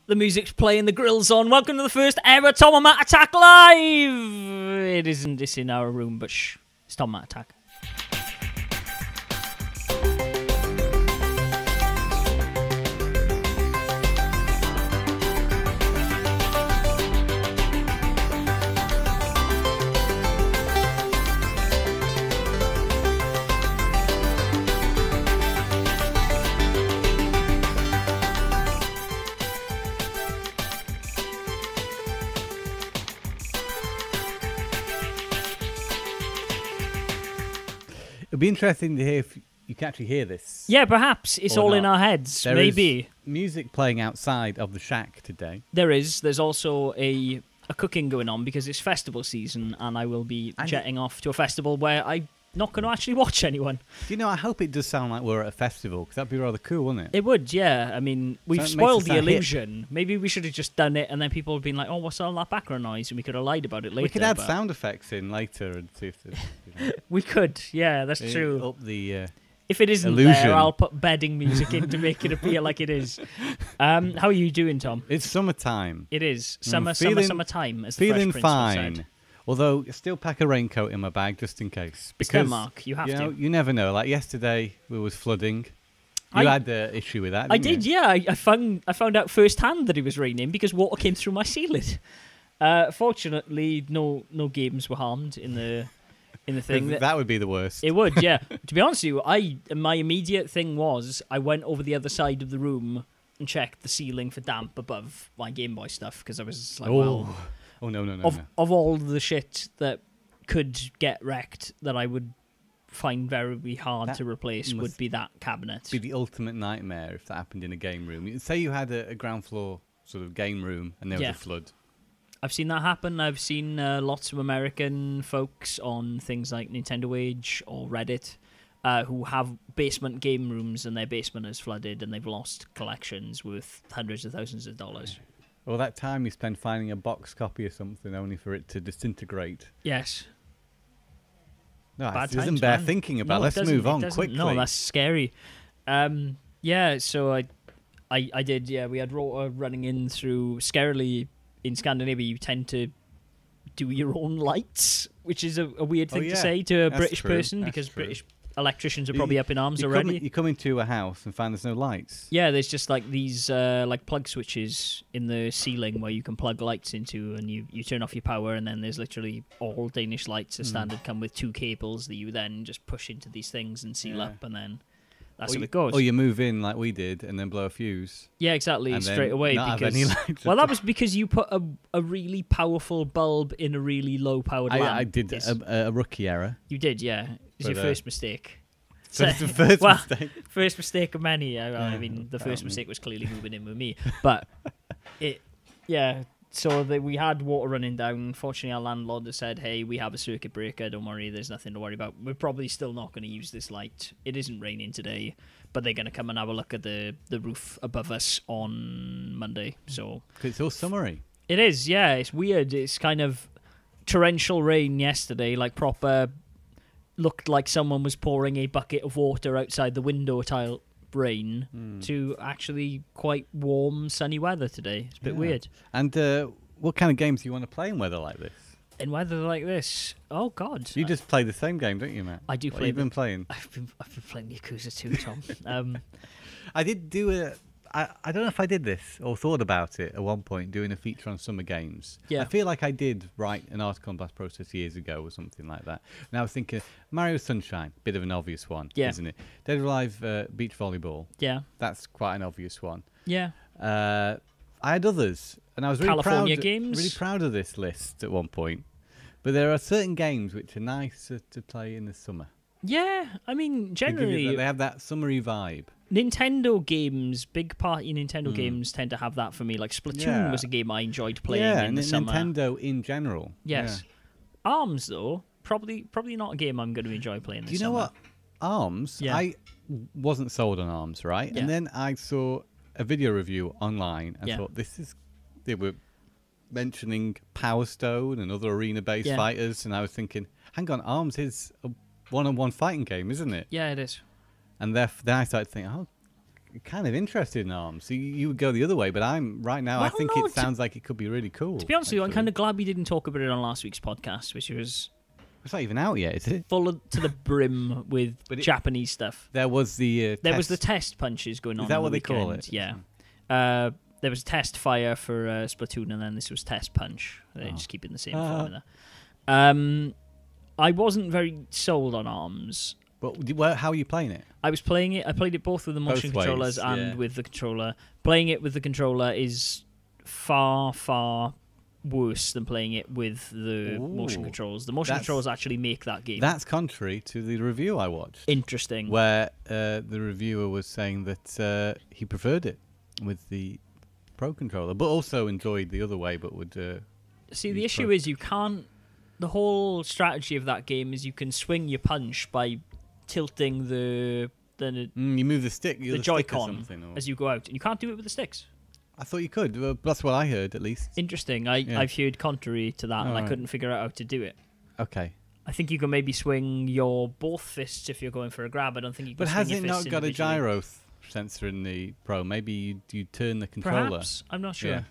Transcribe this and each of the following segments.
The music's playing, the grill's on. Welcome to the first ever Tom and Matt Attack Live! It isn't, it's in our room, but shh, it's Tom and Matt Attack. It'd be interesting to hear if you can actually hear this. Yeah, perhaps. It's all in our heads. There Maybe. is music playing outside of the shack today. There is. There's also a cooking going on because it's festival season and I will be jetting off to a festival where I'm not going to actually watch anyone. Do you know, I hope it does sound like we're at a festival because that'd be rather cool, wouldn't it? It would, yeah. I mean, we've spoiled the illusion. Maybe we should have just done it and then people would have been like, oh, what's all that background noise? And we could have lied about it later. We could add sound effects in later and see if there's, We could, yeah, that's true. Up the if it isn't illusion. there, I'll put bedding music in to make it appear like it is. How are you doing, Tom? It's summertime. It is. Summertime, as the feeling Fresh Prince fine. said. Although, I still pack a raincoat in my bag just in case. Because, Denmark, you have to. You never know. Like yesterday, we was flooding. You had an issue with that, didn't you? Yeah. I found out firsthand that it was raining because water came through my ceiling. Fortunately, no games were harmed in the thing. That would be the worst. It would, yeah. To be honest with you, my immediate thing was I went over the other side of the room and checked the ceiling for damp above my Game Boy stuff because I was like, Oh, no. Of all the shit that could get wrecked that I would find very hard to replace would be that cabinet. Be the ultimate nightmare if that happened in a game room. Say you had a ground floor sort of game room and there was a flood. I've seen that happen. I've seen lots of American folks on things like Nintendo Age or Reddit who have basement game rooms and their basement is flooded and they've lost collections worth hundreds of thousands of dollars. Or that time you spend finding a box copy of something only for it to disintegrate. Yes. No, it doesn't bear thinking about. Let's move on quickly. No, that's scary. Yeah, so I did. Yeah, we had water running in through. Scarily, in Scandinavia, you tend to do your own lights, which is a weird thing to say to a British person because British electricians are probably up in arms already. You come into a house and find there's no lights. Yeah, there's just like these like plug switches in the ceiling where you can plug lights into, and you turn off your power, and then there's literally all Danish lights as standard come with two cables that you then just push into these things and seal up, and then that's how it goes. Or you move in like we did and then blow a fuse. Yeah, exactly, straight away. Not have any lights. Well, that was because you put a really powerful bulb in a really low-powered lamp. I did a rookie error. You did, yeah. It was your first mistake. Mistake. First mistake of many. I mean, the first mistake was clearly moving in with me. But, so we had water running down. Fortunately, our landlord has said, hey, we have a circuit breaker. Don't worry, there's nothing to worry about. We're probably still not going to use this light. It isn't raining today. But they're going to come and have a look at the roof above us on Monday. So it's all summery. It is, yeah. It's weird. It's kind of torrential rain yesterday, like proper... Looked like someone was pouring a bucket of water outside the window tile rain to actually quite warm, sunny weather today. It's a bit weird. And what kind of games do you want to play in weather like this? In weather like this? Oh, God. You just play the same game, don't you, Matt? I do play. What have you been playing? I've been playing Yakuza 2, Tom. I did do I don't know if I did this or thought about it at one point, doing a feature on summer games. Yeah. I feel like I did write an article on Blast Process years ago or something like that. And I was thinking, Mario Sunshine, bit of an obvious one, isn't it? Dead or Alive Beach Volleyball. Yeah. That's quite an obvious one. Yeah. I had others, and I was really proud of this list at one point. But there are certain games which are nice to play in the summer. Yeah, I mean, generally... They have that summery vibe. Nintendo games, big party Nintendo games tend to have that for me. Like Splatoon was a game I enjoyed playing in the summer. Nintendo in general. Yes. Yeah. ARMS, though, probably not a game I'm going to enjoy playing this summer. Do you know what? ARMS, I wasn't sold on ARMS, right? Yeah. And then I saw a video review online and thought, they were mentioning Power Stone and other arena-based fighters, and I was thinking, hang on, ARMS is a one-on-one fighting game, isn't it? Yeah, it is. And then I started thinking, kind of interested in ARMS. So you would go the other way, but I think it sounds like it could be really cool. To be honest with you, I'm kind of glad we didn't talk about it on last week's podcast, which was... It's not even out yet, is it? Full to the brim with Japanese stuff. There was the there was the test punches going on. Is that what they call it? Yeah. There was test fire for Splatoon, and then this was test punch. They just keep it in the same formula. I wasn't very sold on ARMS. But how are you playing it? I played it both with the motion controllers and with the controller. Playing it with the controller is far, far worse than playing it with the motion controls. The motion controls actually make that game. That's contrary to the review I watched. Interesting. Where the reviewer was saying that he preferred it with the Pro controller, but also enjoyed the other way, but would... See, the issue is you can't... The whole strategy of that game is you can swing your punch by tilting the you move the stick, the Joy-Con as you go out. And you can't do it with the sticks. I thought you could. Well, that's what I heard, at least. Interesting. I've heard contrary to that, and I couldn't figure out how to do it. Okay. I think you can maybe swing your both fists if you're going for a grab. I don't think you can. But has it not got a gyro sensor in the Pro? Maybe you turn the controller. Perhaps. I'm not sure. Yeah.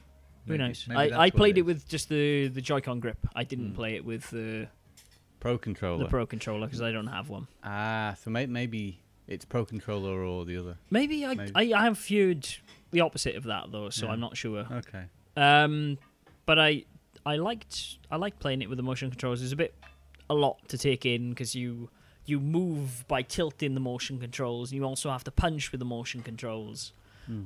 Who knows? I played it with just the Joy-Con grip. I didn't play it with the Pro controller. The Pro controller, because I don't have one. So maybe it's Pro controller or the other. Maybe. I have viewed the opposite of that though, so I'm not sure. Okay. But I liked playing it with the motion controls. There's a lot to take in because you move by tilting the motion controls, and you also have to punch with the motion controls.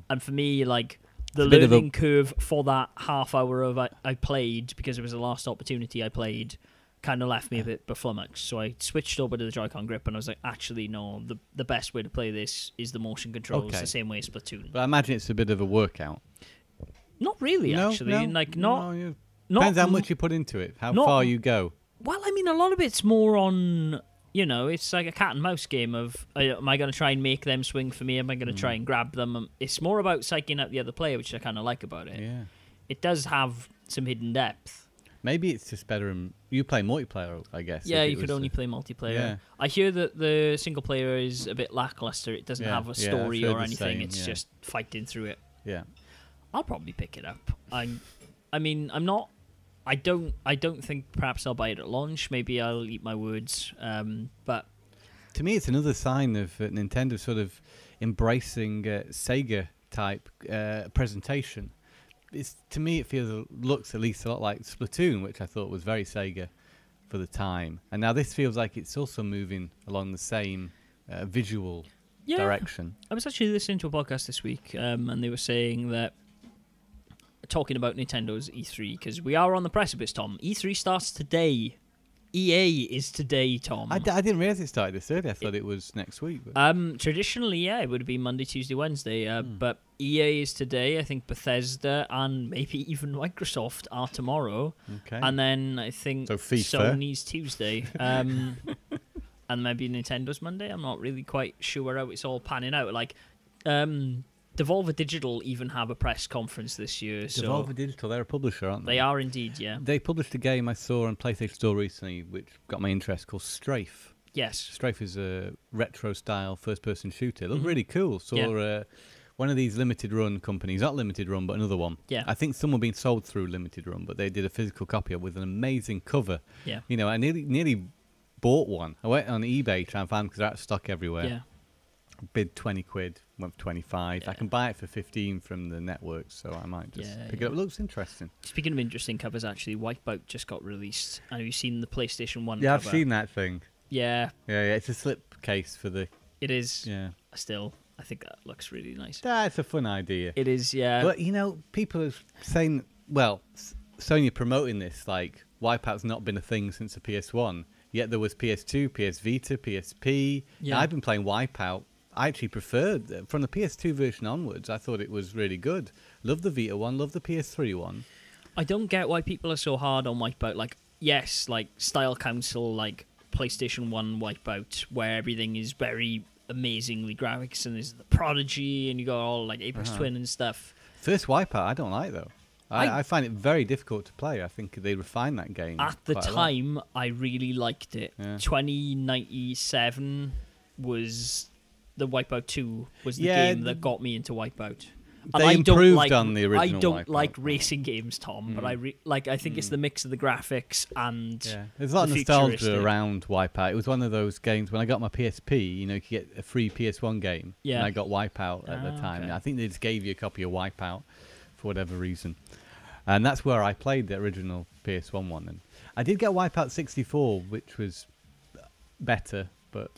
And for me, like the learning curve for that half hour of I played, because it was the last opportunity I played, kind of left me a bit beflummoxed. So I switched over to the Joy-Con grip, and I was like, actually, no, the best way to play this is the motion controls, the same way as Splatoon. But I imagine it's a bit of a workout. Not really, actually. Depends how much you put into it, how far you go. Well, I mean, a lot of it's more on, it's like a cat and mouse game of, am I going to try and make them swing for me? Am I going to try and grab them? It's more about psyching out the other player, which I kind of like about it. Yeah. It does have some hidden depth. Maybe it's just better. You play multiplayer, I guess. Yeah, you could only play multiplayer. Yeah. I hear that the single player is a bit lackluster. It doesn't have a story or anything. It's just fighting through it. Yeah. I'll probably pick it up. I'm not. I don't think perhaps I'll buy it at launch. Maybe I'll eat my words. But to me, it's another sign of Nintendo sort of embracing Sega type presentation. To me, it looks at least a lot like Splatoon, which I thought was very Sega for the time. And now this feels like it's also moving along the same visual direction. I was actually listening to a podcast this week, and they were saying that, talking about Nintendo's E3, because we are on the precipice, Tom. E3 starts today. EA is today, Tom. I didn't realise it started this early. I thought it was next week. But. Traditionally, it would have been Monday, Tuesday, Wednesday. But EA is today. I think Bethesda and maybe even Microsoft are tomorrow. Okay. And then I think Sony's Tuesday. And maybe Nintendo's Monday. I'm not really quite sure how it's all panning out. Like, Devolver Digital even have a press conference this year. Devolver Digital, they're a publisher, aren't they? They are indeed, yeah. They published a game I saw on PlayStation Store recently, which got my interest, called Strafe. Yes. Strafe is a retro-style first-person shooter. It looked really cool. Saw one of these limited-run companies, not limited-run, but another one. Yeah. I think some were being sold through limited-run, but they did a physical copy with an amazing cover. Yeah. I nearly bought one. I went on eBay to try and find them because they're out of stock everywhere. Yeah. Bid 20 quid, went for 25. I can buy it for 15 from the network, so I might just pick it up. It looks interesting. Speaking of interesting covers, actually, Wipeout just got released. Have you seen the PlayStation 1 Yeah, cover? I've seen that thing. Yeah. Yeah, it's a slipcase for the... It is. Yeah. Still, I think that looks really nice. That's a fun idea. It is, yeah. But, people are saying, well, Sony promoting this, like, Wipeout's not been a thing since the PS1, yet there was PS2, PS Vita, PSP. Yeah. I've been playing Wipeout. I actually preferred, from the PS2 version onwards, I thought it was really good. Love the Vita one, love the PS3 one. I don't get why people are so hard on Wipeout. Like, yes, like Style Council, like PlayStation 1 Wipeout, where everything is very amazingly graphics, and there's the Prodigy, and you got all like Apex Twin and stuff. First Wipeout, I don't like, though. I find it very difficult to play. I think they refined that game. At the time, I really liked it. Yeah. 2097 was... the Wipeout 2 was the game that got me into Wipeout. And they improved on the original I don't Wipeout, like racing games, Tom, but I think it's the mix of the graphics and there's a lot of nostalgia around Wipeout. It was one of those games when I got my PSP, you could get a free PS1 game, and I got Wipeout at the time. Okay. I think they just gave you a copy of Wipeout for whatever reason, and that's where I played the original PS1 one. And I did get Wipeout 64, which was better, but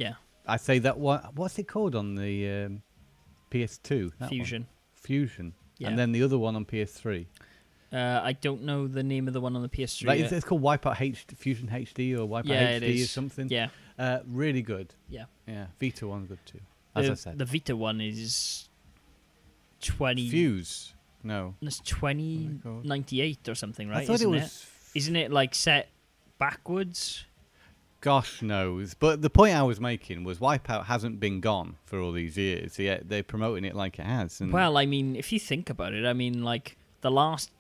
I say that what's it called on the PS2? Fusion. Yeah. And then the other one on PS3. I don't know the name of the one on the PS3. It's called Wipeout Fusion HD or Wipeout HD or something. Yeah. Really good. Yeah. Yeah. Vita one's good too. As I said. The Vita one is 20. Fuse. No. It's 2098 or something, right? I thought it was. Isn't it like set backwards? Gosh knows. But the point I was making was Wipeout hasn't been gone for all these years, yet they're promoting it like it has. And well, I mean, if you think about it, I mean, like, the last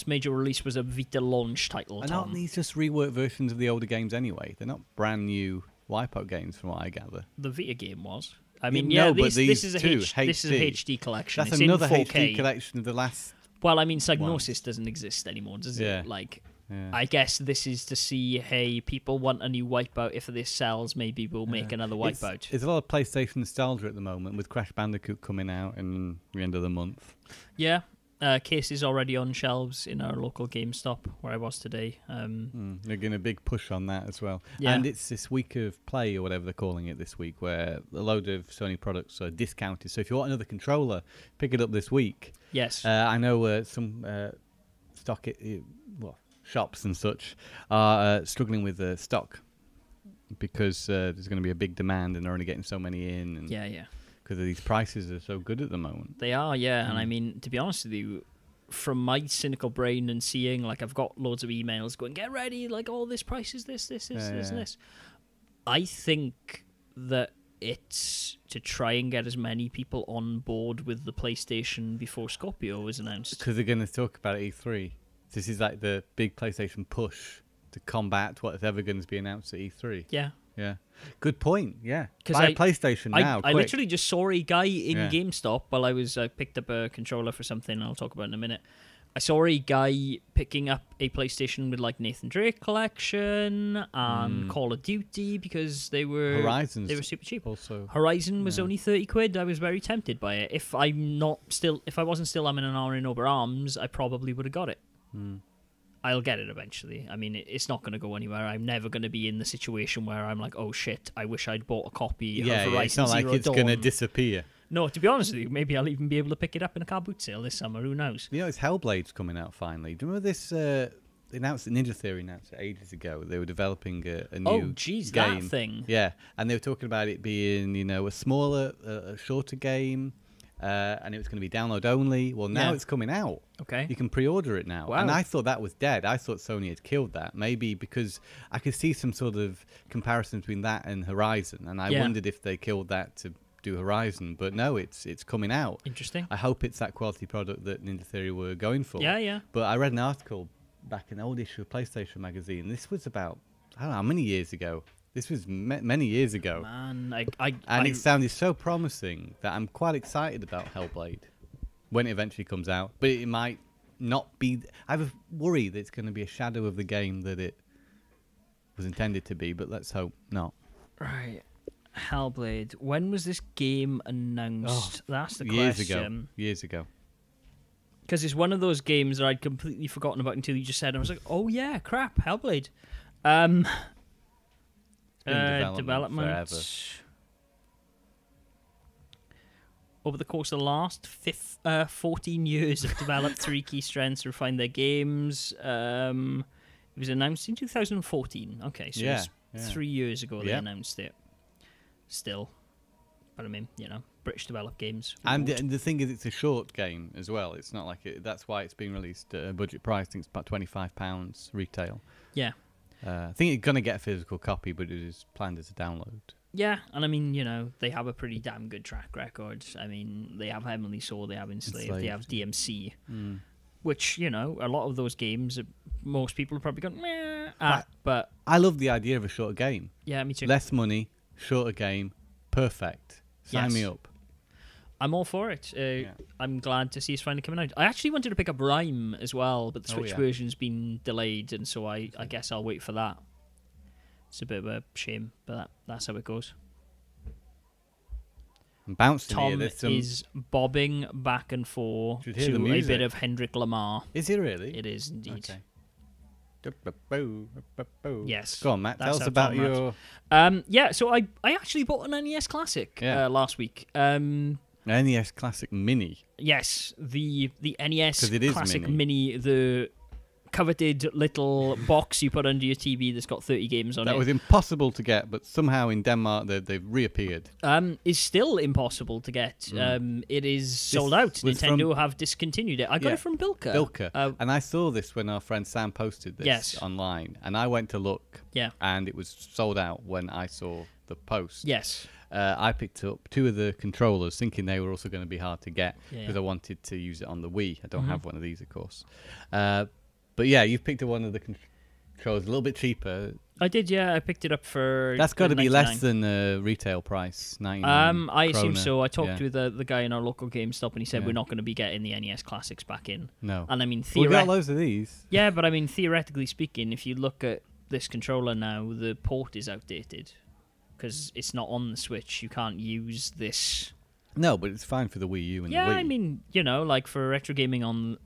major release was a Vita launch title. And aren't these just reworked versions of the older games anyway? They're not brand new Wipeout games, from what I gather. The Vita game was. I mean, this is a HD collection. That's it's another in 4K. HD collection of the last. Well, I mean, Psygnosis doesn't exist anymore, does it? Like. Yeah. I guess this is to see, hey, people want a new Wipeout. If this sells, maybe we'll make another Wipeout. There's a lot of PlayStation nostalgia at the moment with Crash Bandicoot coming out in the end of the month. Yeah. Case is already on shelves in our local GameStop where I was today. They're getting a big push on that as well. Yeah. And it's this week of play or whatever they're calling it this week where a load of Sony products are discounted. So if you want another controller, pick it up this week. Yes. I know some shops and such are struggling with stock because there's going to be a big demand and they're only getting so many in. And because these prices are so good at the moment. They are, yeah. And I mean, to be honest with you, from my cynical brain and seeing, like, I've got loads of emails going, get ready, like, all this price is this, and this. I think that it's to try and get as many people on board with the PlayStation before Scorpio was announced. Because they're going to talk about E3. This is like the big PlayStation push to combat what's ever going to be announced at E3. Yeah. Yeah. Good point. Yeah. Buy a PlayStation now. I literally just saw a guy in GameStop while I picked up a controller for something I'll talk about in a minute. I saw a guy picking up a PlayStation with like Nathan Drake collection and Call of Duty because they were super cheap. Also, Horizon was only £30. I was very tempted by it. If I wasn't still in an hour in Ober Arms, I probably would have got it. I'll get it eventually. I mean, it's not going to go anywhere. I'm never going to be in the situation where I'm like, oh shit, I wish I'd bought a copy of Horizon Zero Dawn. It's not like it's going to disappear. No, to be honest with you, maybe I'll even be able to pick it up in a car boot sale this summer. Who knows? It's Hellblade's coming out finally. Do you remember this? Ninja Theory announced it ages ago. They were developing a new game. That thing. Yeah, and they were talking about it being, a smaller, shorter game. And it was going to be download only. Well, now it's coming out. Okay. You can pre-order it now. Wow. And I thought that was dead. I thought Sony had killed that. Maybe because I could see some sort of comparison between that and Horizon. And I wondered if they killed that to do Horizon. But no, it's coming out. Interesting. I hope it's that quality product that Ninja Theory were going for. Yeah. But I read an article back in an old issue of PlayStation magazine. This was about, I don't know how many years ago. This was many years ago. Man, it sounded so promising that I'm quite excited about Hellblade when it eventually comes out. But it might not be. I have a worry that it's going to be a shadow of the game that it was intended to be, but let's hope not. Right. Hellblade. When was this game announced? That's the question. Years ago. Because it's one of those games that I'd completely forgotten about until you just said it. I was like, oh yeah, crap, Hellblade. Development forever. Over the course of the last 14 years, have developed 3 key strengths to refine their games. It was announced in 2014. Okay, so it was 3 years ago they announced it. Still, but I mean, British developed games. And the thing is, it's a short game as well. It's not like that's why it's being released at a budget price. I think it's about £25 retail. Yeah. I think you're going to get a physical copy, but it is planned as a download. Yeah, and I mean, they have a pretty damn good track record. I mean, they have Heavenly Sword, they have Enslaved, they have DMC, which, a lot of those games, most people are probably going, meh, but I love the idea of a shorter game. Yeah, me too. Less money, shorter game, perfect. Sign me up. I'm all for it. I'm glad to see it's finally coming out. I actually wanted to pick up Rhyme as well, but the Switch version's been delayed, and so I guess I'll wait for that. It's a bit of a shame, but that's how it goes. I'm bouncing Tom here. is bobbing back and forth to a bit of Hendrik Lamar. Is he really? It is indeed. Okay. Yes. Go on, Matt. Tell us about your... so I actually bought an NES Classic last week. NES Classic Mini. Yes, the NES Classic mini. Mini, the coveted little box you put under your TV that's got 30 games on it. That was impossible to get, but somehow in Denmark they've reappeared. Is still impossible to get. It is sold out. Nintendo have discontinued it. I got it from Bilka. And I saw this when our friend Sam posted this online, and I went to look, and it was sold out when I saw the post. Yes. I picked up 2 of the controllers, thinking they were also going to be hard to get because I wanted to use it on the Wii. I don't have one of these, of course. But yeah, you picked up one of the controllers a little bit cheaper. I did, yeah. I picked it up for. That's got to be less than retail price, 99. I assume so. I talked with the guy in our local GameStop, and he said we're not going to be getting the NES Classics back in. No. And I mean, we got loads of these. Yeah, but I mean, theoretically speaking, if you look at this controller now, the port is outdated because it's not on the Switch. You can't use this. No, but it's fine for the Wii U and the Wii. Yeah, I mean, like for retro gaming on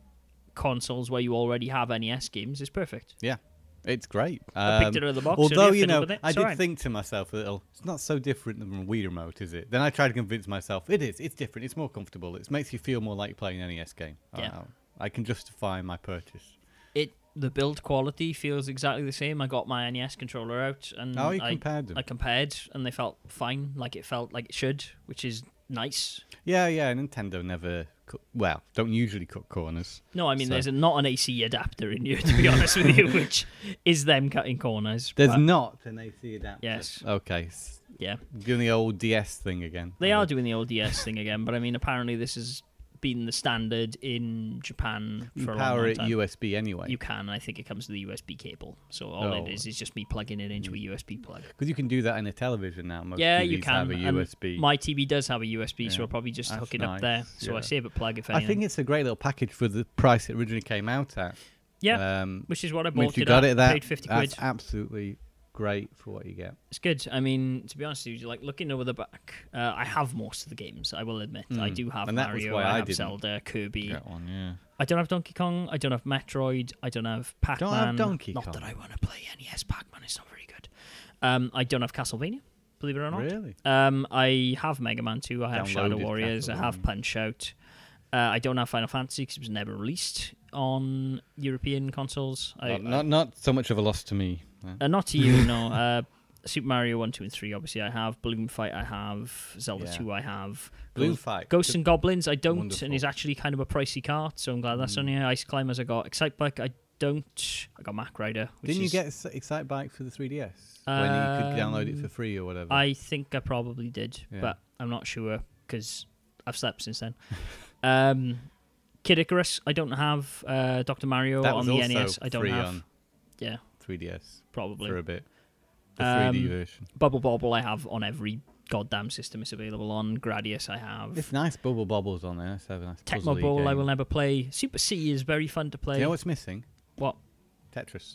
consoles where you already have NES games, it's perfect. Yeah, it's great. I picked it out of the box. Although, I did think to myself a little, it's not so different than a Wii remote, is it? Then I tried to convince myself, it is. It's different. It's more comfortable. It makes you feel more like playing an NES game. Yeah. I can justify my purchase. The build quality feels exactly the same. I got my NES controller out, and you compared them. I compared, and they felt fine, like it felt like it should, which is nice. Yeah. Nintendo never, don't usually cut corners. No, I mean, there's not an AC adapter in here, to be honest with you, which is them cutting corners. There's not an AC adapter. Yes. Okay. Yeah. Doing the old DS thing again. They are doing the old DS thing again, but I mean, apparently this has been the standard in Japan for a long time. You power it USB anyway. You can. I think it comes with a USB cable. So all it is just me plugging it into a USB plug. Because you can do that in a television now. Most TVs you can. Have a USB. My TV does have a USB, so I'll probably just hook it up there. So I save a plug if anything. I think it's a great little package for the price it originally came out at. Yeah, which is what I bought if you got it paid 50 quid. That's absolutely great for what you get. It's good. I mean, to be honest with you, like looking over the back, I have most of the games, I will admit. I do have Mario, I have Zelda, Kirby. Get one, yeah. I don't have Donkey Kong, I don't have Metroid, I don't have Pac-Man. Don't have Donkey Not Kong. that I want to play NES Pac-Man, it's not very good. I don't have Castlevania, believe it or not. Really? I have Mega Man 2, I have Shadow Warriors, I have Punch-Out. I don't have Final Fantasy because it was never released on European consoles. Not so much of a loss to me. Not to you, no. Super Mario 1, 2, and 3, obviously, I have. Balloon Fight, I have. Zelda 2, I have. Balloon Fight. Ghosts and Goblins, I don't, Wonderful. and is actually kind of a pricey cart, so I'm glad that's on here. Ice Climbers, I got. Excite Bike, I don't. I got Mac Rider. Didn't you get Excite Bike for the 3DS? When you could download it for free or whatever? I think I probably did, but I'm not sure, because I've slept since then. Kid Icarus, I don't have. Dr. Mario on the NES, I don't have. On 3DS. Probably. For a bit. The 3D version. Bubble Bobble I have on every goddamn system it's available on. Gradius I have. It's nice Bubble Bobbles on there. So nice Tecmo Bowl game. I will never play. Super C is very fun to play. Do you know what's missing? What? Tetris.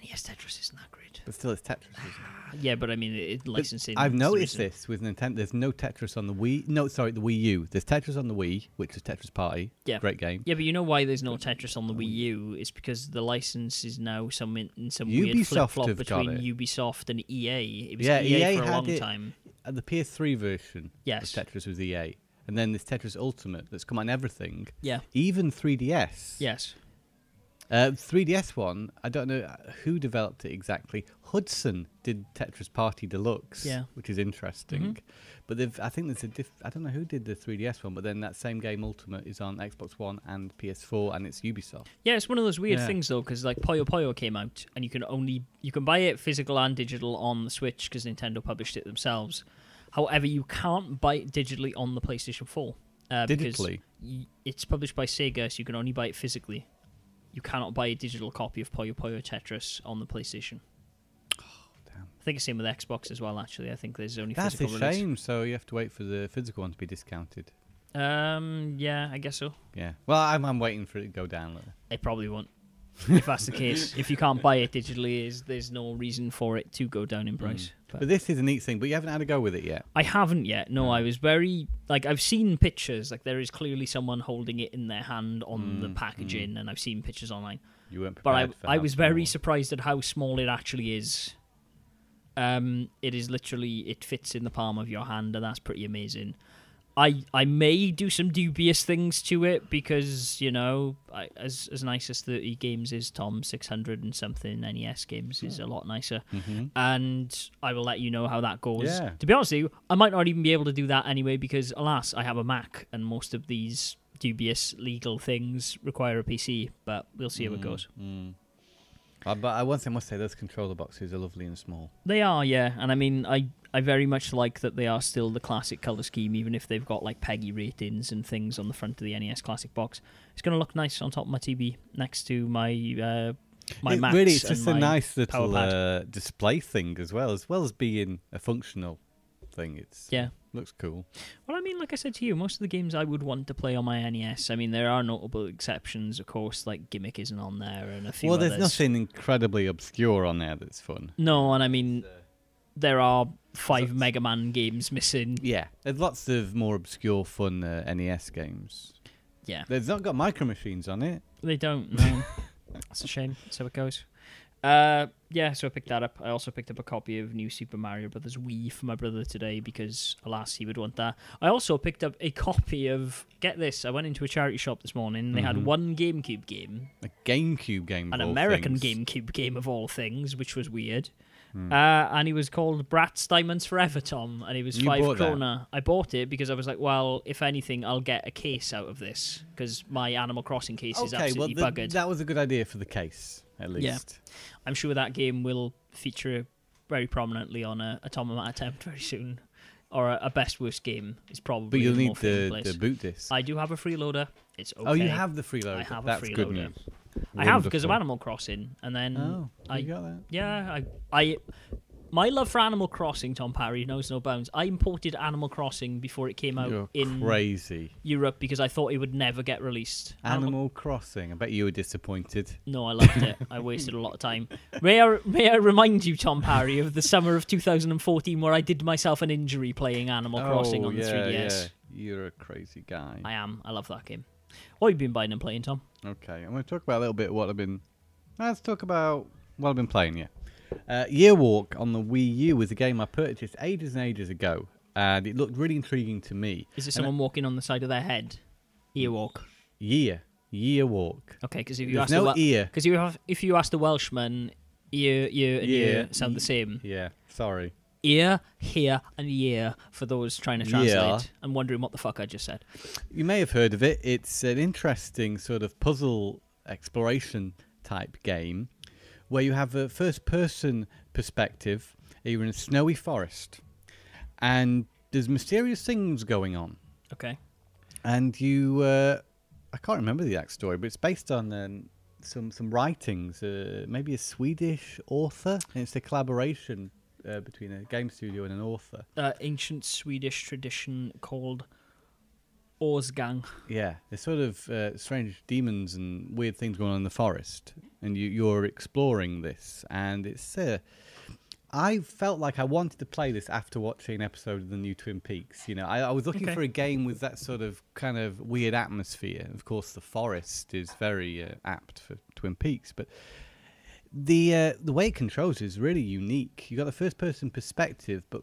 NES Tetris isn't that great. But still, it's Tetris, isn't it? Yeah, but I mean, licensing. I've noticed this with Nintendo. There's no Tetris on the Wii. No, sorry, the Wii U. There's Tetris on the Wii, which is Tetris Party. Yeah. Great game. Yeah, but you know why there's no Tetris on the Wii U? It's because the license is now in some weird Ubisoft flip-flop between Ubisoft and EA. It was EA for a long time. The PS3 version of Tetris was EA. And then this Tetris Ultimate that's come on everything. Yeah. Even 3DS. Yes. 3DS one, I don't know who developed it exactly. Hudson did Tetris Party Deluxe, which is interesting. But I think there's I don't know who did the 3DS one, but then that same game Ultimate is on Xbox One and PS4, and it's Ubisoft. Yeah, it's one of those weird things though, because like Puyo Puyo came out, and you can buy it physical and digital on the Switch because Nintendo published it themselves. However, you can't buy it digitally on the PlayStation 4. Digitally? It's published by Sega, so you can only buy it physically. You cannot buy a digital copy of Puyo Puyo Tetris on the PlayStation. Oh, damn. think it's same with Xbox as well, actually. I think there's only That's physical a shame, so you have to wait for the physical one to be discounted. Yeah, I guess so. Yeah. Well, I'm waiting for it to go down. It probably won't. If that's the case. If you can't buy it digitally, there's no reason for it to go down in price. But this is a neat thing, but you haven't had a go with it yet. I haven't yet. No, I was very... I've seen pictures. There is clearly someone holding it in their hand on the packaging, and I've seen pictures online. You weren't prepared But I was very surprised at how small it actually is. It is literally... It fits in the palm of your hand, and that's pretty amazing. I may do some dubious things to it because, as nice as 30 games is, Tom, 600 and something NES games is a lot nicer. Mm-hmm. And I will let you know how that goes. Yeah. To be honest with you, I might not even be able to do that anyway because, alas, I have a Mac and most of these dubious legal things require a PC, but we'll see how it goes. But one thing I must say, those controller boxes are lovely and small. They are, yeah. And I mean, I very much like that they are still the classic colour scheme, even if they've got PEGI ratings and things on the front of the NES Classic box. It's going to look nice on top of my TV next to my Macs. Really, it's just a nice little display thing as well as being a functional thing. Looks cool. Well, I mean, like I said to you, most of the games I would want to play on my NES. I mean, there are notable exceptions, of course, like Gimmick isn't on there and a few others. There's nothing incredibly obscure on there that's fun. No, and I mean, there are 5 Mega Man games missing. Yeah, there's lots of more obscure, fun NES games. Yeah. They've not got Micro Machines on it. They don't, no. That's a shame. That's how it goes. So I picked that up. I also picked up a copy of New Super Mario Bros. Wii for my brother today because, alas, he would want that. I also picked up a copy of... Get this, I went into a charity shop this morning and they had one GameCube game. A GameCube game of an all American things. GameCube game of all things, which was weird. And he was called Bratz Diamonds Forever, Tom, and he was 5 krona. I bought it because I was like, well, if anything, I'll get a case out of this because my Animal Crossing case is absolutely buggered. That was a good idea for the case, at least. Yeah. I'm sure that game will feature very prominently on a Tomomat attempt very soon. Or a best worst game is probably. But you'll need the boot disc. I do have a freeloader. It's okay. Oh, you have the freeloader. I have That's a freeloader. Good news. I have because of Animal Crossing, and then you got that? Yeah, my love for Animal Crossing, Tom Parry, knows no bounds. I imported Animal Crossing before it came out in Europe because I thought it would never get released. Animal Crossing. I bet you were disappointed. No, I loved it. I wasted a lot of time. May I remind you, Tom Parry, of the summer of 2014 where I did myself an injury playing Animal Crossing on the 3DS. Yeah. You're a crazy guy. I am. I love that game. What have you been buying and playing, Tom? Okay, I'm going to talk about a little bit what I've been... Let's talk about what I've been playing, yeah. Year Walk on the Wii U was a game I purchased ages and ages ago, and it looked really intriguing to me. Is it someone walking on the side of their head? Year Walk. Year Walk. Okay, because if you ask the Welshman, ear sound the same. Yeah, sorry. Ear, here, and year for those trying to translate and wondering what the fuck I just said. You may have heard of it. It's an interesting sort of puzzle exploration type game where you have a first-person perspective. You're in a snowy forest, and there's mysterious things going on. Okay. And you, I can't remember the exact story, but it's based on some writings, maybe a Swedish author, and it's a collaboration between a game studio and an author. Ancient Swedish tradition called Åsgang. Yeah, there's sort of strange demons and weird things going on in the forest, and you're exploring this, and it's... I felt like I wanted to play this after watching an episode of the new Twin Peaks. You know, I was looking for a game with that sort of kind of weird atmosphere. Of course, the forest is very apt for Twin Peaks, but the way it controls is really unique. You've got the first-person perspective, but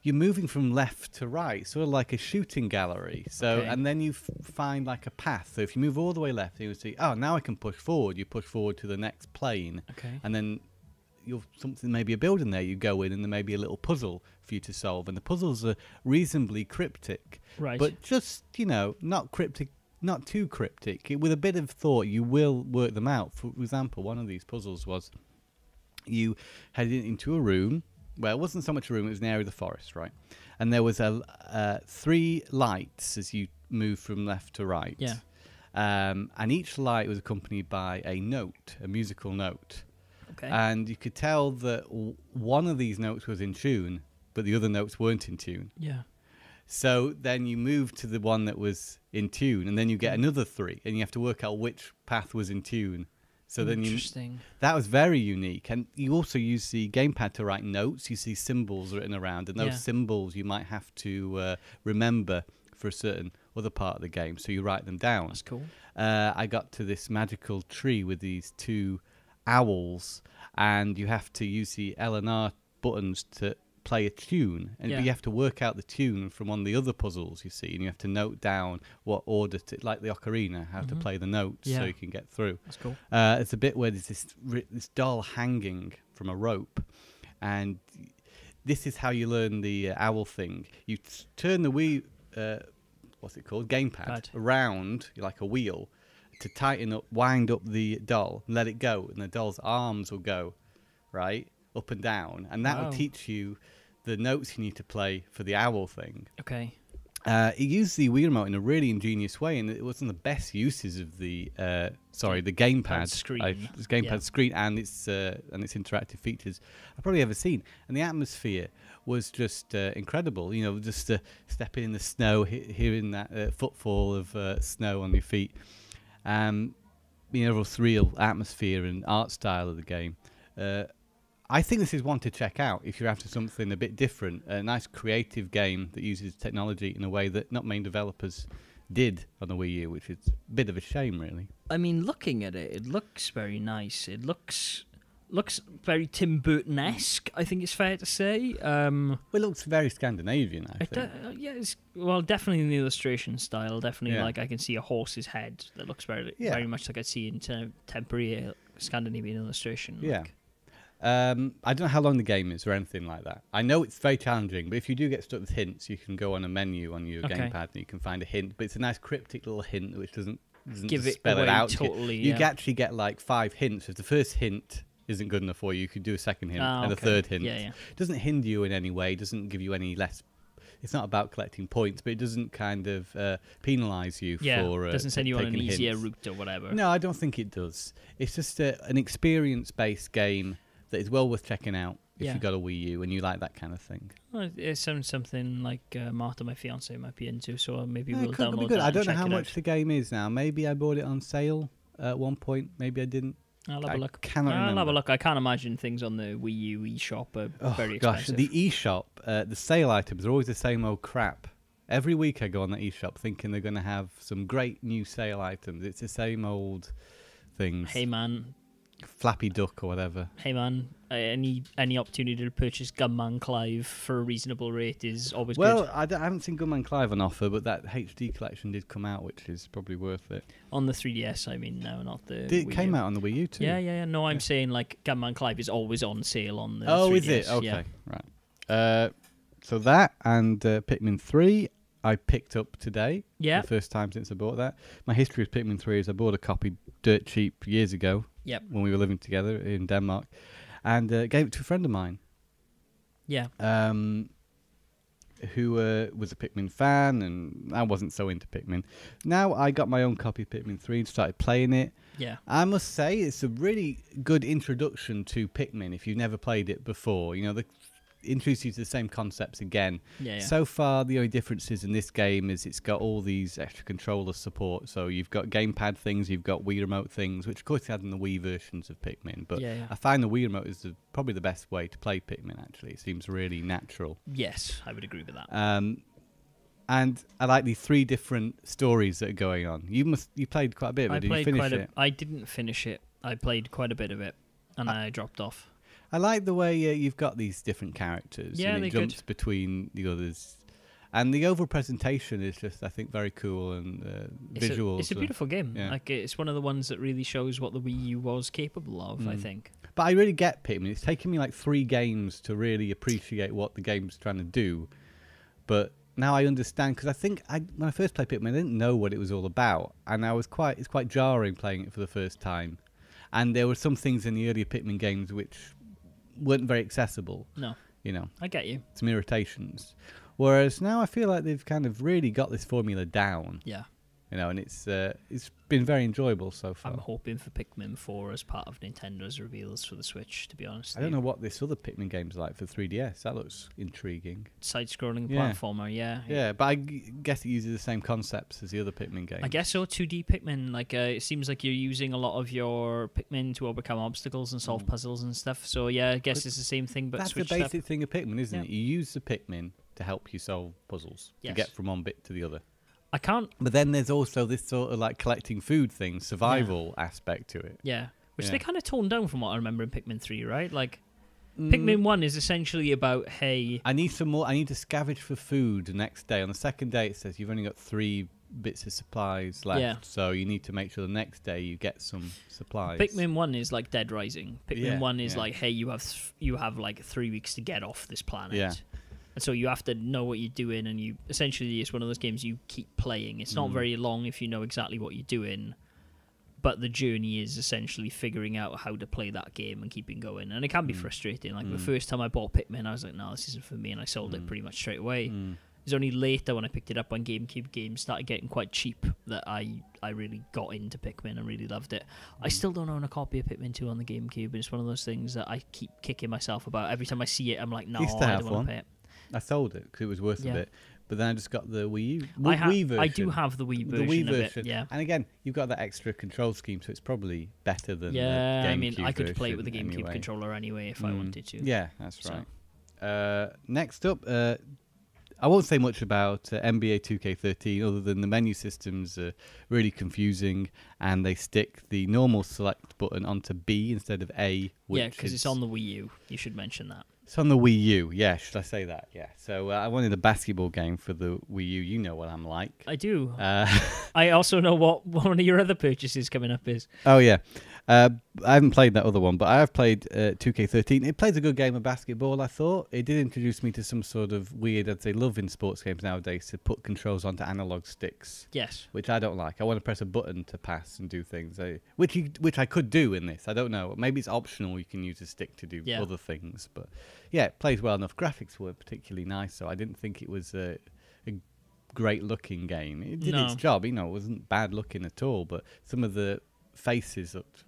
you're moving from left to right, sort of like a shooting gallery. So, and then you find like a path. So if you move all the way left, you see, oh, now I can push forward. You push forward to the next plane, and then maybe a building there, you go in and there may be a little puzzle for you to solve, and the puzzles are reasonably cryptic, but just, not cryptic, not too cryptic. With a bit of thought you will work them out. For example, one of these puzzles was you headed into a room. Well, it wasn't so much a room, it was an area of the forest, right? And there was 3 lights as you move from left to right, and each light was accompanied by a note, a musical note. Okay. And you could tell that one of these notes was in tune, but the other notes weren't in tune. Yeah. So then you move to the one that was in tune, and then you get another 3, and you have to work out which path was in tune. So then that was very unique. And you also use the gamepad to write notes. You see symbols written around, and those symbols you might have to remember for a certain other part of the game. So you write them down. That's cool. I got to this magical tree with these 2 owls, and you have to use the L and R buttons to play a tune, and you have to work out the tune from one of the other puzzles, you see, and you have to note down what order to, like the ocarina, how to play the notes so you can get through. That's cool. It's a bit where there's this doll hanging from a rope, and this is how you learn the owl thing. You turn the Wii, what's it called, gamepad, around like a wheel to tighten up, wind up the doll, and let it go, and the doll's arms will go, right, up and down, and that will teach you the notes you need to play for the owl thing. Okay. It used the Wii remote in a really ingenious way, and it was one of the best uses of the the gamepad screen and its interactive features I've probably ever seen. And the atmosphere was just incredible. You know, just stepping in the snow, hearing that footfall of snow on your feet. The overall surreal atmosphere and art style of the game. I think this is one to check out if you're after something a bit different, a nice creative game that uses technology in a way that not many developers did on the Wii U, which is a bit of a shame, really. I mean, looking at it, it looks very nice. It looks very Tim Burton-esque, I think it's fair to say. Well, it looks very Scandinavian, I think. It's definitely in the illustration style. Definitely, like I can see a horse's head that looks very much like I see in temporary Scandinavian illustration. Yeah. I don't know how long the game is or anything like that. I know it's very challenging, but if you do get stuck with hints, you can go on a menu on your gamepad and you can find a hint. But it's a nice cryptic little hint which doesn't give it spell away it out. Totally. You actually get like 5 hints. If the first hint isn't good enough for you, you could do a second hint and a third hint. It doesn't hinder you in any way. It doesn't give you any less. It's not about collecting points, but it doesn't kind of penalise you for it doesn't send you on an easier hints. route or whatever. No, I don't think it does. It's just an experience-based game that is well worth checking out if you've got a Wii U and you like that kind of thing. Well, it sounds something like Martha, my fiance, might be into, so maybe we'll download that. I don't know check how it much out. the game is now. Maybe I bought it on sale at one point. Maybe I didn't. I'll have a look. I'll have a look. I can't imagine things on the Wii U eShop are very expensive. The eShop, the sale items are always the same old crap. Every week I go on the eShop thinking they're going to have some great new sale items. It's the same old things. Hey man, Flappy Duck or whatever. Hey man, any opportunity to purchase Gunman Clive for a reasonable rate is always good. Well, I haven't seen Gunman Clive on offer, but that HD collection did come out, which is probably worth it. On the 3DS, I mean, no, not the It Wii came U. out on the Wii U too. Yeah. No, I'm saying like Gunman Clive is always on sale on the 3DS. Oh, is it? Okay, right. So that and Pikmin 3 I picked up today. Yeah. The first time since I bought that. My history with Pikmin 3 is I bought a copy dirt cheap years ago. Yep. When we were living together in Denmark, and gave it to a friend of mine. Yeah. Who was a Pikmin fan, and I wasn't so into Pikmin. Now I got my own copy of Pikmin 3 and started playing it. Yeah. I must say it's a really good introduction to Pikmin if you've never played it before. You know, introduce you to the same concepts again. Yeah. So far, the only differences in this game is it's got all these extra controller support. So you've got gamepad things, you've got Wii remote things, which of course they had in the Wii versions of Pikmin. But I find the Wii remote is probably the best way to play Pikmin, actually. It seems really natural. Yes, I would agree with that. And I like the 3 different stories that are going on. You played quite a bit of it. Did you finish it? I didn't finish it. I played quite a bit of it, and I dropped off. I like the way you've got these different characters. Yeah, and it jumps between the others. And the overall presentation is just, I think, very cool, and visuals. It's a beautiful game. Yeah. Like, it's one of the ones that really shows what the Wii U was capable of, I think. But I really get Pikmin. It's taken me like 3 games to really appreciate what the game's trying to do. But now I understand, because I think when I first played Pikmin, I didn't know what it was all about. And it's quite jarring playing it for the first time. And there were some things in the earlier Pikmin games which weren't very accessible. No. You know. I get you. Some irritations. Whereas now I feel like they've kind of really got this formula down. Yeah. and it's been very enjoyable so far. I'm hoping for Pikmin 4 as part of Nintendo's reveals for the Switch, to be honest. I don't know what this other Pikmin game's like for 3DS. That looks intriguing. Side-scrolling platformer, yeah. Yeah, but I guess it uses the same concepts as the other Pikmin games. I guess so, 2D Pikmin. Like, it seems like you're using a lot of your Pikmin to overcome obstacles and solve puzzles and stuff. So, yeah, I guess it's the same thing, but that's switched the up. basic thing of Pikmin, isn't it? You use the Pikmin to help you solve puzzles, to get from one bit to the other. I can't... But then there's also this sort of like collecting food thing, survival aspect to it. Yeah, which they kind of toned down from what I remember in Pikmin 3, right? Like, Pikmin 1 is essentially about, hey... I need some more. I need to scavenge for food the next day. On the second day, it says you've only got 3 bits of supplies left, so you need to make sure the next day you get some supplies. Pikmin 1 is like Dead Rising. Pikmin 1 is like, hey, you have like 3 weeks to get off this planet. Yeah. And so you have to know what you're doing, and you essentially, it's one of those games you keep playing. It's not very long if you know exactly what you're doing, but the journey is essentially figuring out how to play that game and keeping going. And it can be frustrating. Like the first time I bought Pikmin, I was like, no, this isn't for me, and I sold it pretty much straight away. It was only later when I picked it up when GameCube games started getting quite cheap that I really got into Pikmin and really loved it. I still don't own a copy of Pikmin 2 on the GameCube, and it's one of those things that I keep kicking myself about. Every time I see it, I'm like, no, I don't want to pay it. I sold it because it was worth a bit, but then I just got the Wii U. Wii version. I do have the Wii version of it, yeah. And again, you've got that extra control scheme, so it's probably better than the GameCube I mean, I could play it with the GameCube GameCube controller anyway if I wanted to. Yeah, that's right. Next up, I won't say much about NBA 2K13 other than the menu systems are really confusing, and they stick the normal select button onto B instead of A. Yeah, because it's on the Wii U. You should mention that. It's on the Wii U, yeah. Should I say that? Yeah. So I wanted a basketball game for the Wii U. You know what I'm like. I do. I also know what one of your other purchases coming up is. Oh, yeah. I haven't played that other one, but I have played 2K13. It plays a good game of basketball, I thought. It did introduce me to some sort of weird, I'd say, love in sports games nowadays to put controls onto analog sticks. Yes. Which I don't like. I want to press a button to pass and do things, which I could do in this. I don't know. Maybe it's optional. You can use a stick to do other things. But yeah, it plays well enough. Graphics were particularly nice, so I didn't think it was a great looking game. It did its job. It wasn't bad looking at all, but some of the faces looked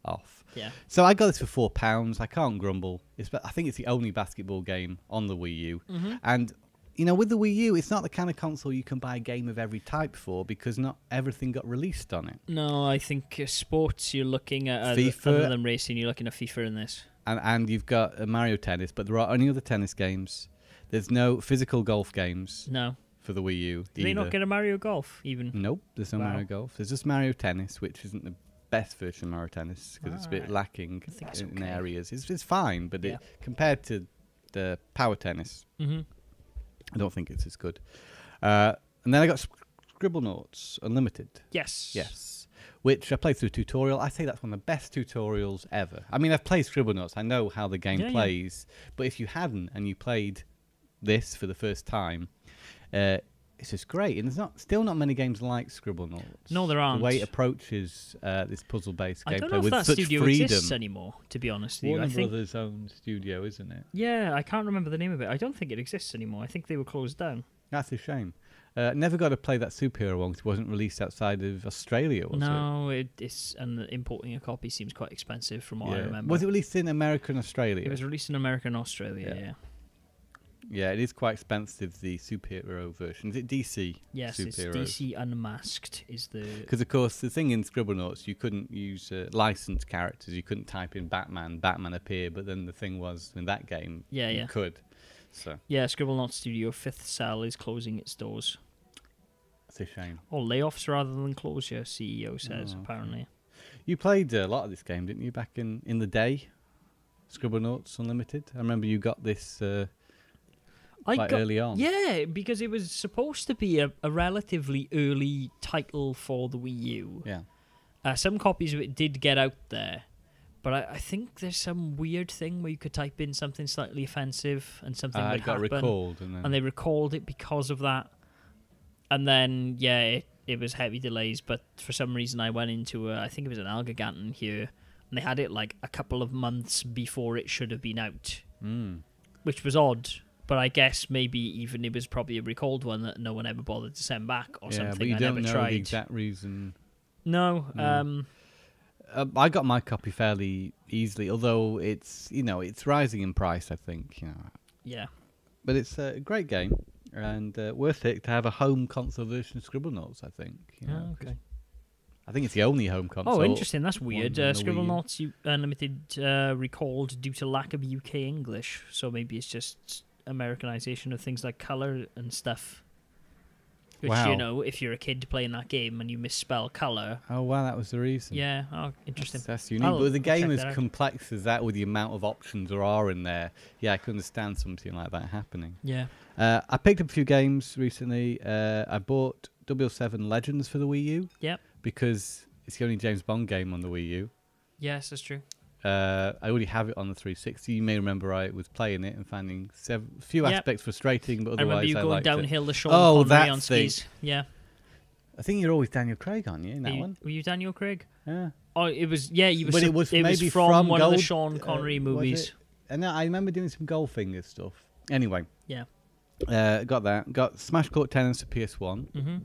off. Yeah. So I got this for £4. I can't grumble. I think it's the only basketball game on the Wii U. And, with the Wii U, it's not the kind of console you can buy a game of every type for because not everything got released on it. No, I think sports, you're looking at FIFA. Other than racing, you're looking at FIFA in this. And you've got Mario Tennis, but there are only other tennis games. There's no physical golf games. No. For the Wii U. Did they not get a Mario Golf even? Nope, there's no Mario Golf. There's just Mario Tennis, which isn't the best version of Mario Tennis because it's a bit lacking in areas. It's fine, but compared to the Power Tennis, I don't think it's as good. And then I got Scribblenauts Unlimited. Yes. Which I played through a tutorial. I say that's one of the best tutorials ever. I mean, I've played Scribblenauts. I know how the game plays. But if you hadn't and you played this for the first time, it's just great. And there's still not many games like Scribblenauts. No, there aren't. The way it approaches this puzzle-based gameplay with such freedom. I don't know if that studio exists anymore, to be honest with you. Warner Brothers' own studio, isn't it? Yeah, I can't remember the name of it. I don't think it exists anymore. I think they were closed down. That's a shame. Never got to play that superhero one because it wasn't released outside of Australia, was it? No, it's and importing a copy seems quite expensive from what I remember. Was it released in America and Australia? It was released in America and Australia, Yeah, it is quite expensive, the superhero version. Is it DC? Yes, Superheroes? it's DC Unmasked is the... Because, of course, the thing in Scribblenauts, you couldn't use licensed characters. You couldn't type in Batman appear, but then the thing was, in that game, you could. So. Yeah, Scribblenauts Studio 5th Cell is closing its doors. That's a shame. Or layoffs rather than closure, CEO says, apparently. You played a lot of this game, didn't you, back in the day? Scribblenauts Unlimited? I remember you got this... early on. Yeah, because it was supposed to be a relatively early title for the Wii U. Yeah. Some copies of it did get out there, but I think there's some weird thing where you could type in something slightly offensive and something would happen. It got recalled. And they recalled it because of that. And then, it was heavy delays, but for some reason I went into I think it was an Algaganton here, and they had it like a couple of months before it should have been out, which was odd. But I guess maybe even it was probably a recalled one that no one ever bothered to send back or something. But you I don't never know tried. the exact reason. No. I got my copy fairly easily, although it's rising in price. I think Yeah. But it's a great game and worth it to have a home console version of Scribblenauts. I think. Okay. I think it's the only home console. Oh, interesting. That's weird. Scribblenauts Unlimited recalled due to lack of UK English. So maybe it's just Americanization of things like colour and stuff. Which, wow. If you're a kid playing that game and you misspell colour... Oh, wow, that was the reason. Yeah, interesting. That's unique. But the game is complex as that with the amount of options there are in there. Yeah, I can understand something like that happening. Yeah. I picked up a few games recently. I bought 007 Legends for the Wii U. Yep. Because it's the only James Bond game on the Wii U. Yes, that's true. I already have it on the 360. You may remember I was playing it and finding a few aspects frustrating, but otherwise I remember you going liked downhill the Sean Connery Connery on skis. Yeah. I think you're always Daniel Craig, aren't you, in that one? Were you Daniel Craig? Yeah. Oh, it was. Yeah, you were. But it was maybe from one of the Sean Connery movies. And I remember doing some Goldfinger stuff. Anyway. Yeah. Got that. Got Smash Court Tennis for PS1. Mm-hmm.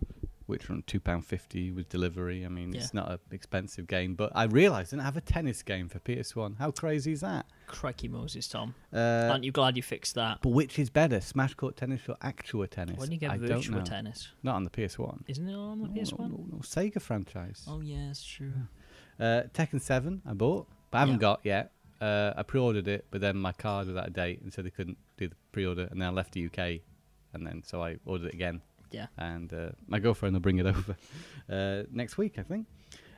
Which from £2.50 with delivery. I mean, it's not an expensive game, but I realised I didn't have a tennis game for PS1. How crazy is that? Crikey Moses, Tom. Aren't you glad you fixed that? But which is better, Smash Court Tennis or Actua Tennis? When you get virtual tennis? Not on the PS1. Isn't it on the PS1? No, Sega franchise. Oh, yeah, it's true. Tekken 7 I bought, but I haven't got yet. I pre-ordered it, but then my card was out of date, and so they couldn't do the pre-order, and then I left the UK, and then so I ordered it again. Yeah. And my girlfriend will bring it over next week, I think.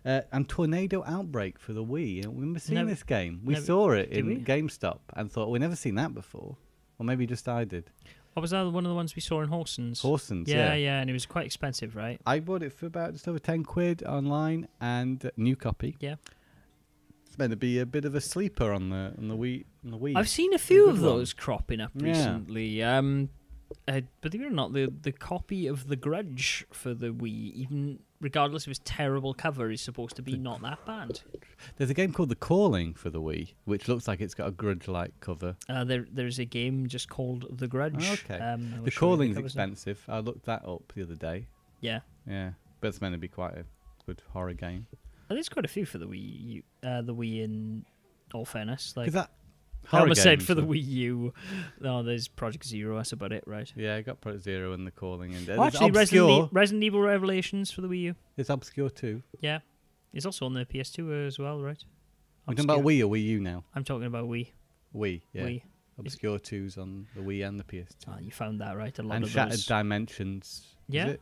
And Tornado Outbreak for the Wii. We've never seen this game. We saw it in GameStop and thought, we've never seen that before. Or maybe just I did. What was that? One of the ones we saw in Horsens? Horsens, yeah. And it was quite expensive, right? I bought it for about just over £10 online and new copy. Yeah. It's meant to be a bit of a sleeper on the Wii. I've seen a few of those cropping up recently. Believe it or not, the copy of The Grudge for the Wii, even regardless of its terrible cover, is supposed to be not that bad. There's a game called The Calling for the Wii, which looks like it's got a Grudge-like cover. There's a game just called The Grudge. Okay. The Calling's expensive. I looked that up the other day. Yeah. Yeah, but it's meant to be quite a good horror game. There's quite a few for the Wii. The Wii, in all fairness, like. I almost said for the Wii U. No, there's Project Zero. That's about it, right? Yeah, I got Project Zero and The Calling. And actually, Resident Evil Revelations for the Wii U. It's Obscure too. Yeah. It's also on the PS2 as well, right? We're talking about Wii or Wii U now? I'm talking about Wii. Wii, yeah. Wii. Obscure 2's on the Wii and the PS2. Oh, you found that right. And Shattered Dimensions. Yeah? Is it?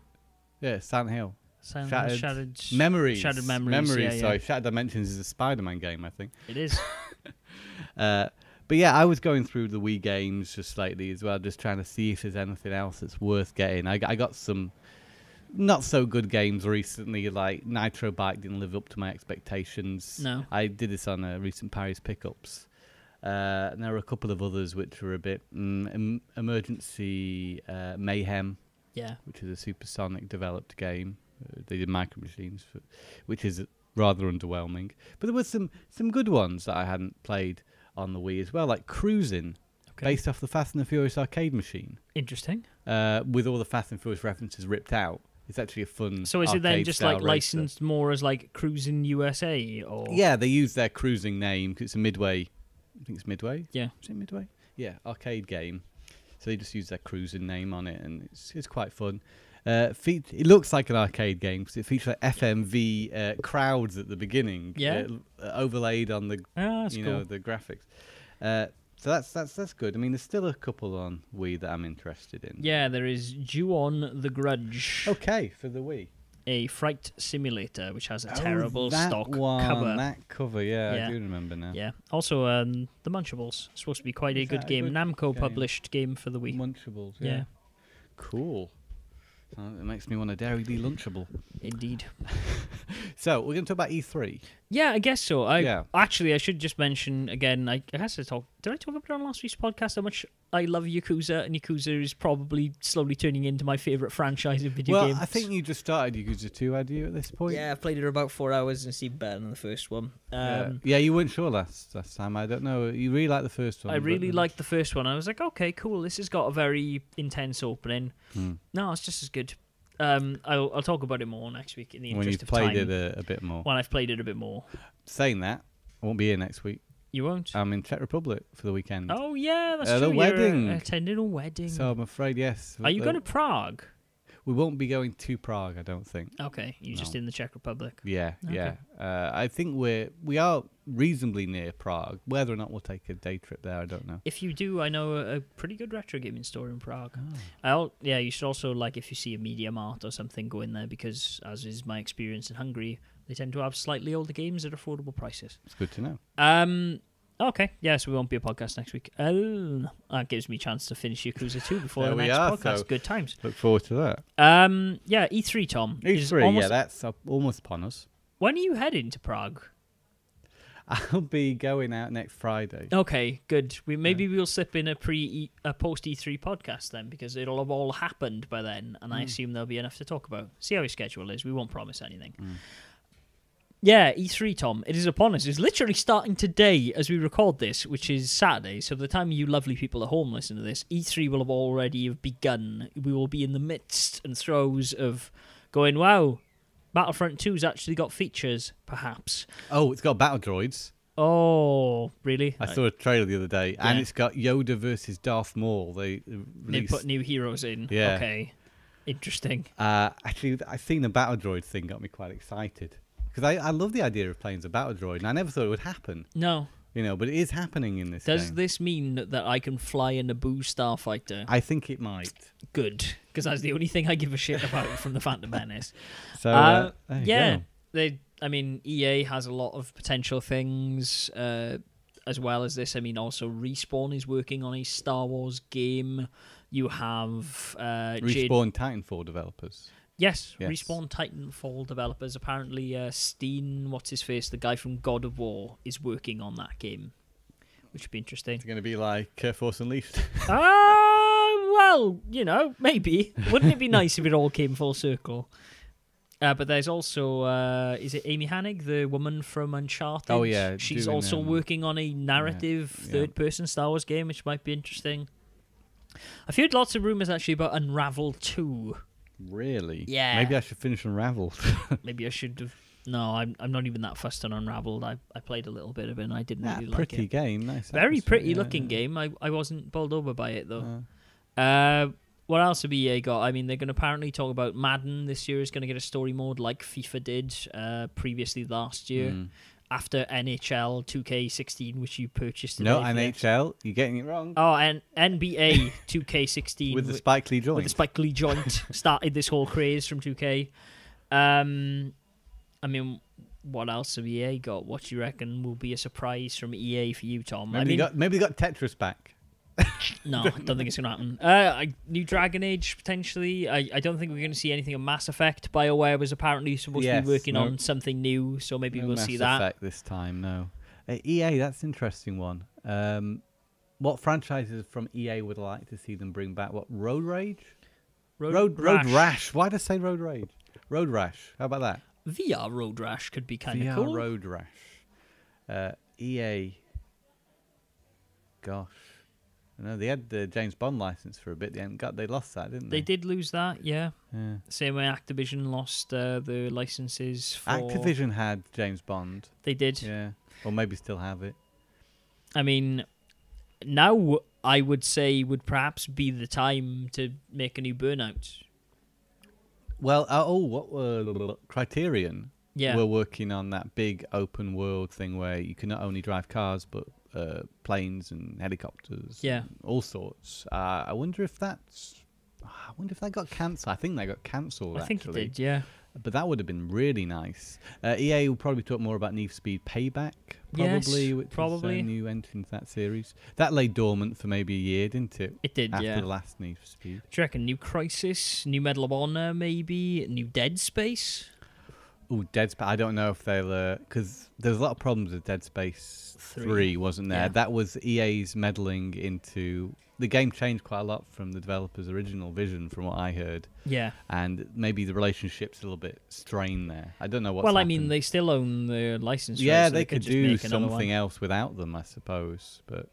Yeah, Silent Hill. Shattered Memories. Shattered Memories. Sorry, Shattered Dimensions is a Spider-Man game, I think. It is. But yeah, I was going through the Wii games just lately as well, just trying to see if there's anything else that's worth getting. I got some not so good games recently, like Nitro Bike didn't live up to my expectations. No. I did this on a recent Paris pickups. And there were a couple of others which were a bit Emergency Mayhem, which is a Supersonic developed game. They did Micro Machines, which is rather underwhelming. But there were some good ones that I hadn't played on the Wii as well, like Cruising, based off the Fast and the Furious arcade machine. Interesting. With all the Fast and Furious references ripped out. It's actually a fun. So is it then just like licensed more as like Cruising USA or? Yeah, they use their Cruising name because it's a Midway. I think it's Midway. Yeah. Is it Midway? Yeah, arcade game. So they just use their Cruising name on it, and it's quite fun. It looks like an arcade game because it features like FMV crowds at the beginning, overlaid on the cool. the graphics. So that's good. I mean, there's still a couple on Wii that I'm interested in. Yeah, there is Ju-On The Grudge. Okay, for the Wii. A fright simulator which has a terrible stock cover. That cover, I do remember now. Yeah. Also, The Munchables. It's supposed to be quite a good game. Namco published game for the Wii. Munchables, yeah. Cool. It makes me want a Dairy D Lunchable. Indeed. So, we're going to talk about E3. Yeah, I guess so. Actually, I should just mention again, I guess I Did I talk about it on last week's podcast? How much I love Yakuza, and Yakuza is probably slowly turning into my favourite franchise of video games. Well, I think you just started Yakuza 2, had you, at this point? Yeah, I've played it about 4 hours and it's even better than the first one. Yeah, you weren't sure last time. I don't know. You really liked the first one. I really liked the first one. I was like, okay, cool. This has got a very intense opening. No, it's just as good. I'll talk about it more next week in the interest of time. When you've played it a bit more. When I've played it a bit more. Saying that, I won't be here next week. You won't? I'm in Czech Republic for the weekend. Oh, yeah, that's true. The wedding. You're attending a wedding. So I'm afraid, yes. Are you going to Prague? We won't be going to Prague, I don't think. Okay, you're just in the Czech Republic. Yeah, okay. Yeah. I think we are reasonably near Prague. Whether or not we'll take a day trip there, I don't know. If you do, I know a pretty good retro gaming store in Prague. Oh. You should also, like, if you see a Media Mart or something, go in there because, as is my experience in Hungary, they tend to have slightly older games at affordable prices. It's good to know. Okay, yeah, so we won't be a podcast next week. That gives me a chance to finish Yakuza 2 before the next podcast. So good times. Look forward to that. Yeah, E3, Tom. E3, that's almost upon us. When are you heading to Prague? I'll be going out next Friday. Okay, good. We'll slip in a post E3 podcast then, because it'll have all happened by then, and I assume there'll be enough to talk about. See how his schedule is. We won't promise anything. Yeah, E3, Tom. It is upon us. It's literally starting today as we record this, which is Saturday. So by the time you lovely people at home listen to this, E3 will have already begun. We will be in the midst and throes of going, wow, Battlefront 2's actually got features, perhaps. Oh, it's got battle droids. Oh, really? I saw a trailer the other day, and it's got Yoda versus Darth Maul. They put new heroes in. Yeah. Okay. Interesting. Actually, I seen the battle droid thing got me quite excited. Because I love the idea of playing as a battle droid, and I never thought it would happen. No. But it is happening in this game. Does this mean that I can fly a Naboo starfighter? I think it might. Good, because that's the only thing I give a shit about from the Phantom Menace. So, yeah, EA has a lot of potential things, as well as this. I mean, also Respawn is working on a Star Wars game. You have Respawn Titanfall developers. Yes, Respawn Titanfall developers. Apparently, Steen, what's his face, the guy from God of War, is working on that game, which would be interesting. It's going to be like Force Unleashed. Well, maybe. Wouldn't it be nice if it all came full circle? But there's also, is it Amy Hennig, the woman from Uncharted? Oh, yeah. She's also working on a narrative third-person Star Wars game, which might be interesting. I've heard lots of rumours, actually, about Unravel 2. Really? Yeah. Maybe I should finish Unraveled. Maybe I should have. No, I'm not even that fussed on Unraveled. I played a little bit of it and I didn't really like it. Pretty game, nice. Very pretty looking game. I wasn't bowled over by it though. What else have EA got? I mean, they're going to apparently talk about Madden this year is going to get a story mode like FIFA did previously last year. After NHL 2K16, which you purchased today. No, NHL, you're getting it wrong. Oh, and NBA 2K16. With the Spike Lee joint. With the Spike Lee joint started this whole craze from 2K. I mean, what else have EA got? What do you reckon will be a surprise from EA for you, Tom? Maybe they got Tetris back. No, I don't think it's going to happen. New Dragon Age, potentially. I don't think we're going to see anything of Mass Effect. BioWare was apparently supposed to be working on something new, so maybe we'll see that. Mass Effect this time, no. EA, that's an interesting one. What franchises from EA would like to see them bring back? What, Road Rage? Road Rash. Why did I say Road Rage? Road Rash. How about that? VR Road Rash could be kind of cool. VR Road Rash. EA. Gosh. No, they had the James Bond license for a bit. They lost that, didn't they? They did lose that, yeah. Same way Activision lost the licenses for... Activision had James Bond. They did. Yeah. Or maybe still have it. I mean, now I would say would perhaps be the time to make a new Burnout. Well, Criterion were working on that big open world thing where you can not only drive cars, but planes and helicopters, and all sorts. I wonder if that got cancelled. I think they got cancelled. I think it did, yeah. But that would have been really nice. EA will probably talk more about Need for Speed Payback, probably, which is a new entry into that series. That lay dormant for maybe a year, didn't it? It did, after the last Need for Speed. Do you reckon new Crysis, new Medal of Honor, maybe new Dead Space? Dead Space. I don't know if they'll because there's a lot of problems with Dead Space 3, wasn't there? Yeah. That was EA's meddling into the game. Changed quite a lot from the developer's original vision, from what I heard. Yeah, and maybe the relationship's a little bit strained there. I don't know what's well, I happened. mean, they still own the license. Yeah, right? So they could just do make another something one. else without them, I suppose. But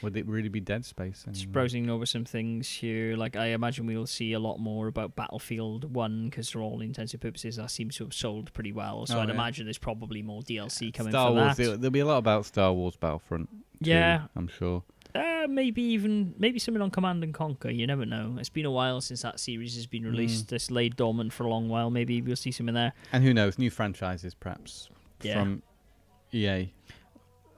would it really be Dead Space? Just browsing over some things here, like I imagine we'll see a lot more about Battlefield 1, because for all intents and purposes that seems to have sold pretty well, so I'd imagine there's probably more DLC coming Star for Wars, that. There'll be a lot about Star Wars Battlefront too, Yeah. I'm sure. Maybe something on Command and Conquer, you never know. It's been a while since that series has been released. It's laid dormant for a long while. Maybe we'll see something there. And who knows, new franchises perhaps from EA.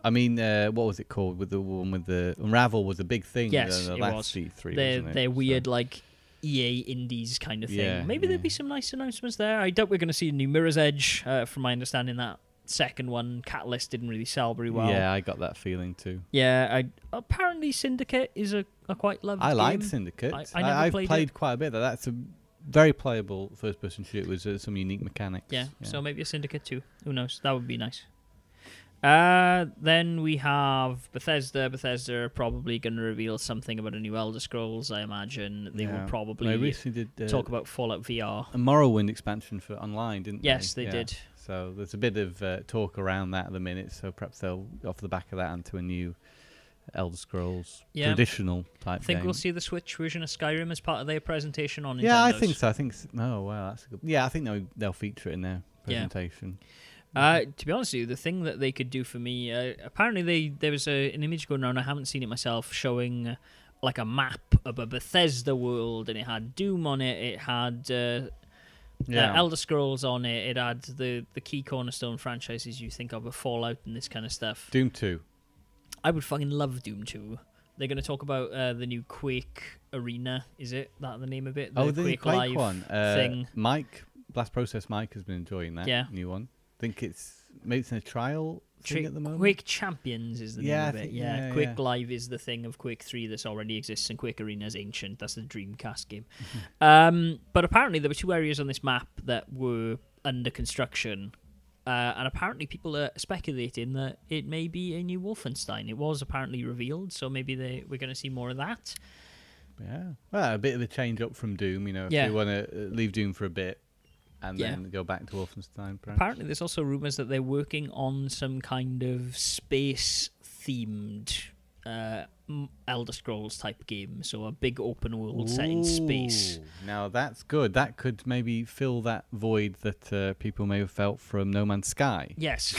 I mean, what was it called? With the one with the Unravel was a big thing. Yes, the it last was. C3, They're weird, like EA indies kind of thing. Yeah, Maybe there'll be some nice announcements there. I doubt we're going to see a new Mirror's Edge. From my understanding, that second one, Catalyst, didn't really sell very well. Yeah, I got that feeling too. Yeah, apparently Syndicate is a quite loved game. I like Syndicate. I've played quite a bit. That's a very playable first-person shooter with some unique mechanics. Yeah, so maybe a Syndicate too. Who knows? That would be nice. Then we have Bethesda. Bethesda are probably going to reveal something about a new Elder Scrolls, I imagine. They will probably recently did, talk about Fallout VR. A Morrowind expansion for online, didn't they? Yes, they did. So there's a bit of talk around that at the minute, so perhaps they'll, off the back of that, onto a new Elder Scrolls traditional type game. I think we'll see the Switch version of Skyrim as part of their presentation on Nintendo. Yeah, I think so. Oh, wow, that's a good... Yeah, I think they'll feature it in their presentation. To be honest with you, the thing that they could do for me, apparently there was an image going around, I haven't seen it myself, showing like a map of a Bethesda world, and it had Doom on it, it had Elder Scrolls on it, it had the key cornerstone franchises you think of, a Fallout and this kind of stuff. Doom 2. I would fucking love Doom 2. They're going to talk about the new Quake Arena, is it? That the name of it? The Quake Live one. thing. Blast Process Mike has been enjoying that new one. I think maybe it's in a trial thing at the moment. Quake Champions is the name of it. Quake yeah. Live is the thing of Quake 3 that already exists, and Quake Arena is ancient. That's the Dreamcast game. But apparently there were two areas on this map that were under construction, and apparently people are speculating that it may be a new Wolfenstein. It was apparently revealed, so maybe we're going to see more of that. Yeah, well, a bit of a change up from Doom, if you want to leave Doom for a bit. And then go back to Wolfenstein, perhaps. Apparently, there's also rumours that they're working on some kind of space-themed Elder Scrolls type game. So a big open world set in space. Now, that's good. That could maybe fill that void that people may have felt from No Man's Sky. Yes.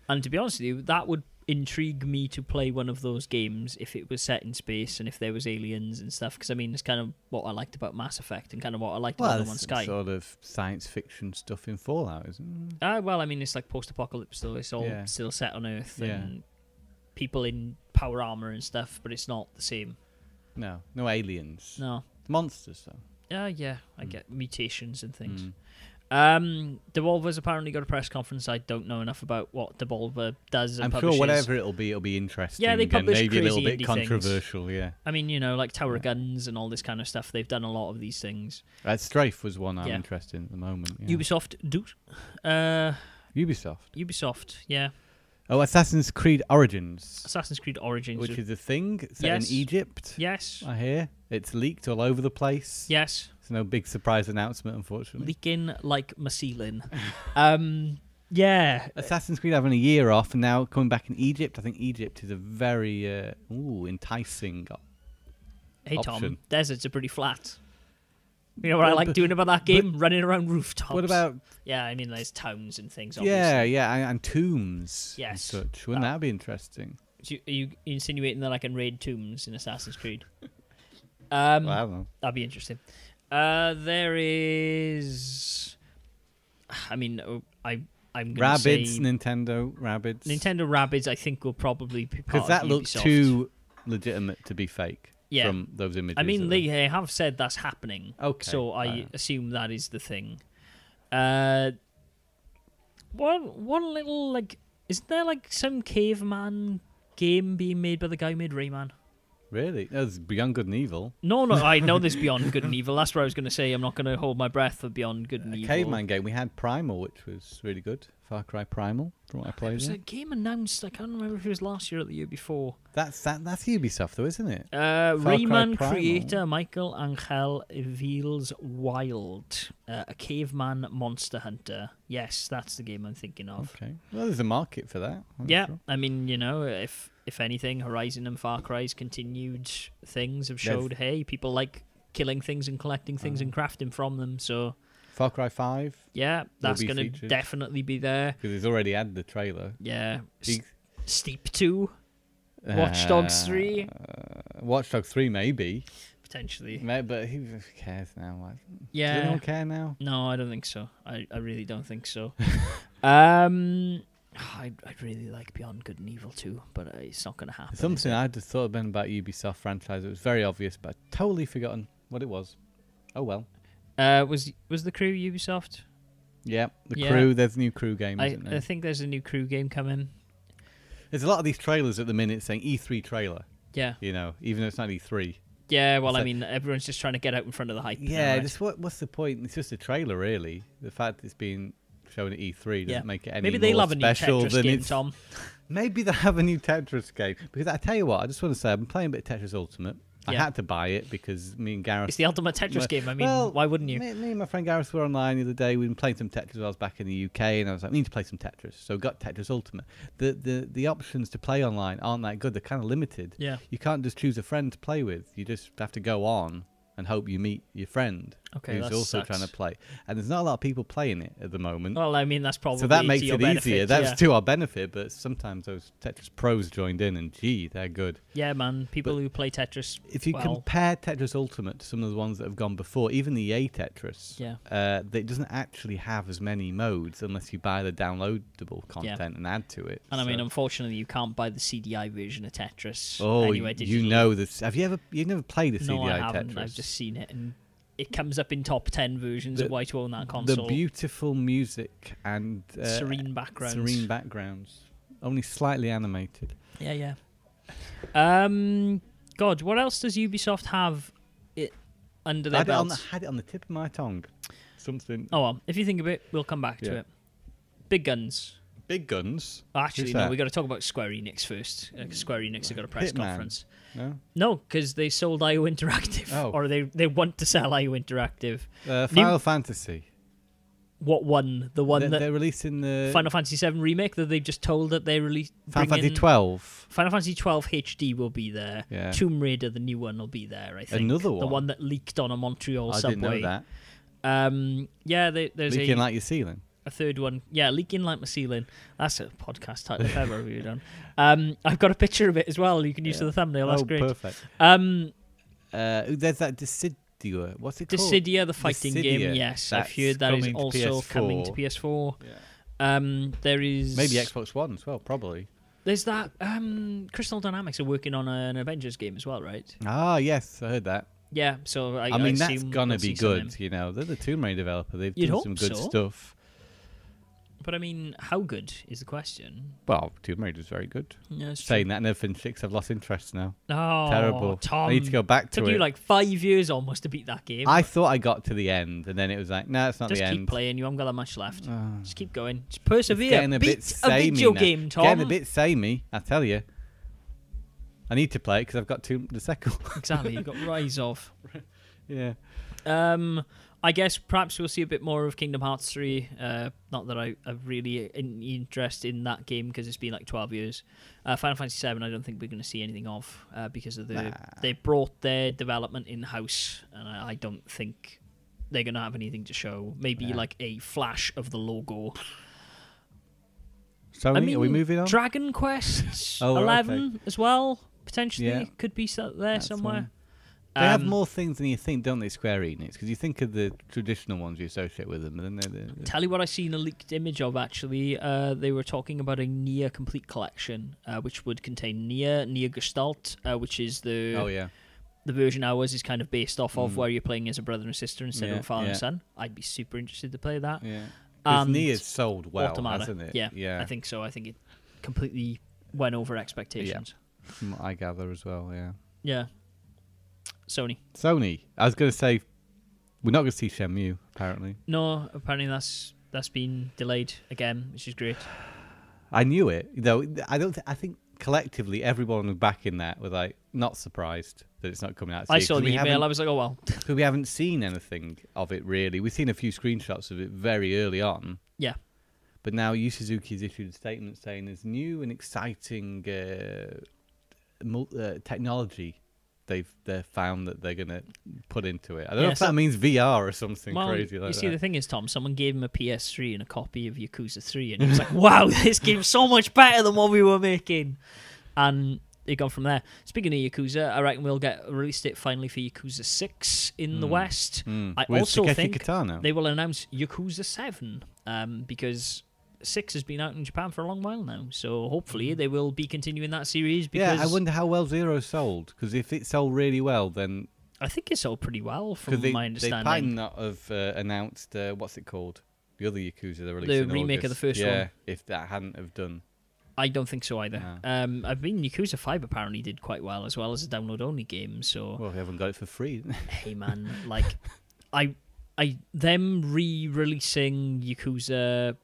And to be honest with you, that would intrigue me to play one of those games if it was set in space and if there was aliens and stuff, because I mean it's kind of what I liked about Mass Effect and kind of what I liked about No Man's Sky. Sort of science fiction stuff in Fallout, isn't it? Well, I mean it's like post-apocalypse, though. It's all still set on Earth and people in power armor and stuff, but it's not the same. No aliens. No monsters though. I get mutations and things. Devolver's apparently got a press conference. I don't know enough about what Devolver does. I'm sure whatever it'll be interesting. Yeah, they publish maybe crazy a little bit indie controversial. things. Yeah, I mean, like Tower of Guns and all this kind of stuff. They've done a lot of these things. Strafe was one I'm interested in at the moment. Yeah. Ubisoft, Ubisoft, yeah. Oh, Assassin's Creed Origins, which is a thing set in Egypt. Yes, I hear it's leaked all over the place. Yes. It's no big surprise announcement, unfortunately. Leaking like mycelium. Yeah. Assassin's Creed having a year off and now coming back in Egypt. I think Egypt is a very enticing Hey, option. Tom, deserts are pretty flat. You know what I like doing about that game? Running around rooftops. What about... Yeah, I mean, there's towns and things, obviously. and tombs and such. Wouldn't that be interesting? So are you insinuating that I can raid tombs in Assassin's Creed? Well, I don't know. That'd be interesting. There is... I mean, I'm going to say... Nintendo Rabbids. Nintendo Rabbids, I think, will probably be part because that of looks Ubisoft. too legitimate to be fake from those images. I mean, they have said that's happening. Okay. So I assume that is the thing. One little, like... Isn't there, like, some caveman game being made by the guy who made Rayman? Really? There's Beyond Good and Evil. No, I know there's Beyond Good and Evil. That's what I was going to say. I'm not going to hold my breath for Beyond Good and Evil. Caveman game. We had Primal, which was really good. Far Cry Primal, from what I played. It was a game announced. I can't remember if it was last year or the year before. That's Ubisoft, though, isn't it? Rayman creator Michael Angel Vils Wild, a caveman monster hunter. Yes, that's the game I'm thinking of. Okay. Well, there's a market for that. Yeah, sure. I mean, if anything, Horizon and Far Cry's continued things have showed, hey, people like killing things and collecting things and crafting from them, so... Far Cry 5? Yeah, that's going to definitely be there. Because it's already had the trailer. Yeah. Steep 2? Watch Dogs 3? Watch Dogs 3, maybe. Potentially. But who cares now? Yeah. Does anyone care now? No, I don't think so. I really don't think so. I'd really like Beyond Good and Evil 2, but it's not going to happen. Something I just thought about Ubisoft franchise. It was very obvious, but I'd totally forgotten what it was. Oh well. Was the Crew Ubisoft? Yeah, Crew. There's a new Crew game, isn't there? I think there's a new Crew game coming. There's a lot of these trailers at the minute saying E3 trailer. Yeah. Even though it's not E3. Yeah, well, I mean, everyone's just trying to get out in front of the hype. Yeah, just what's the point? It's just a trailer, really. The fact it's being shown at E3 doesn't make it any Maybe they'll more have a new special Tetris than game, it's... Tom. Maybe they'll have a new Tetris game. Because I tell you what, I just want to say, I've been playing a bit of Tetris Ultimate. I had to buy it because me and Gareth... It's the ultimate Tetris game. I mean, why wouldn't you? Me and my friend Gareth were online the other day. We've been playing some Tetris while I was back in the UK, and I was like, we need to play some Tetris. So got Tetris Ultimate. The options to play online aren't that good. They're kind of limited. Yeah. You can't just choose a friend to play with. You just have to go on and hope you meet your friend who's also trying to play. And there's not a lot of people playing it at the moment. Well, I mean, that's probably so that makes it benefit, easier. That's to our benefit, but sometimes those Tetris pros joined in, and gee, they're good. Yeah, man. People who play Tetris. If you compare Tetris Ultimate to some of the ones that have gone before, even the EA Tetris, it doesn't actually have as many modes unless you buy the downloadable content and add to it. And I mean, unfortunately, you can't buy the CDI version of Tetris. Oh, anywhere digitally. You know this. Have you never played the CDI No, I haven't. Tetris? I've just seen it, and it comes up in top 10 versions of why to own that console. The beautiful music and serene backgrounds. Only slightly animated. Yeah. God, what else does Ubisoft have under their belts? I had it on the tip of my tongue. Something. Oh, well, if you think of it, we'll come back to it. Big guns. Big guns? Actually, no, we got to talk about Square Enix first. Square Enix have got a press conference. No, because they sold IO Interactive, or they want to sell IO Interactive. Final Fantasy. What one? The one that they're releasing the Final Fantasy VII remake that they've just told that they released. Final Fantasy 12. Final Fantasy 12 HD will be there. Yeah. Tomb Raider, the new one, will be there. I think another one. The one that leaked on a Montreal subway. I didn't know that. Yeah, there's leaking like your ceiling. A third one. Yeah, Leaking Like My Ceiling. That's a podcast title if ever we've done. I've got a picture of it as well. You can use for the thumbnail. That's great. Perfect. There's that Dissidia. What's it called? Dissidia, the fighting game. Yes, I've heard that is also coming to PS4. Yeah. There is... Maybe Xbox One as well, probably. There's that... Crystal Dynamics are working on an Avengers game as well, right? Ah, yes. I heard that. Yeah, so I mean, that's going to be good. They're the Tomb Raider developer. They've done some good stuff. But I mean, how good is the question? Well, Tomb Raider's very good. Yeah, saying that, and Fin 6 I've lost interest now. Oh, terrible. Tom, I need to go back to it. Took you like 5 years almost to beat that game. I thought I got to the end, and then it was like, no, it's not the end. Just keep playing. You haven't got that much left. Just keep going. Just persevere. Getting a beat bit samey a video now. game, Tom. Getting a bit samey, I tell you. I need to play it because I've got the second one. Exactly. You've got Rise of. Yeah. I guess perhaps we'll see a bit more of Kingdom Hearts 3. Not that I have really any interest in that game because it's been like 12 years. Final Fantasy 7, I don't think we're going to see anything of because of they brought their development in-house, and I don't think they're going to have anything to show. Maybe like a flash of the logo. So are we moving on? Dragon Quest 11 as well, potentially. Could be there somewhere. One. They have more things than you think, don't they, Square Enix? Because you think of the traditional ones you associate with them. And then Tell you what I seen a leaked image of, actually. They were talking about a Nier Complete Collection, which would contain Nier Gestalt, which is the version ours is kind of based off of, where you're playing as a brother and sister instead of a father and son. I'd be super interested to play that. Yeah. Because Nier's sold well, Automata. hasn't it? Yeah, I think so. I think it completely went over expectations. Yeah. From what I gather as well, yeah. Yeah. Sony. I was going to say, we're not going to see Shenmue, apparently. No, apparently that's been delayed again, which is great. I knew it, though. I think collectively everyone back in that was like not surprised that it's not coming out. I saw the email. I was like, oh well. Because we haven't seen anything of it really. We've seen a few screenshots of it very early on. Yeah. But now Yu Suzuki's issued a statement saying there's new and exciting technology they've found that they're going to put into it. I don't know if that means VR or something crazy like that. You see, the thing is, Tom, someone gave him a PS3 and a copy of Yakuza 3, and he was like, wow, this game's so much better than what we were making. And they gone from there. Speaking of Yakuza, I reckon we'll get a release date finally for Yakuza 6 in the West. I also think they will announce Yakuza 7 because 6 has been out in Japan for a long while now, so hopefully they will be continuing that series. Because I wonder how well Zero sold, because if it sold really well, then I think it sold pretty well from my understanding. They might not have announced what's it called, the other Yakuza they released in remake August. of the first one. Yeah, if that hadn't have done. I don't think so either. No. Yakuza 5 apparently did quite well as a download only game. So we haven't got it for free. Hey man, like them re-releasing Yakuza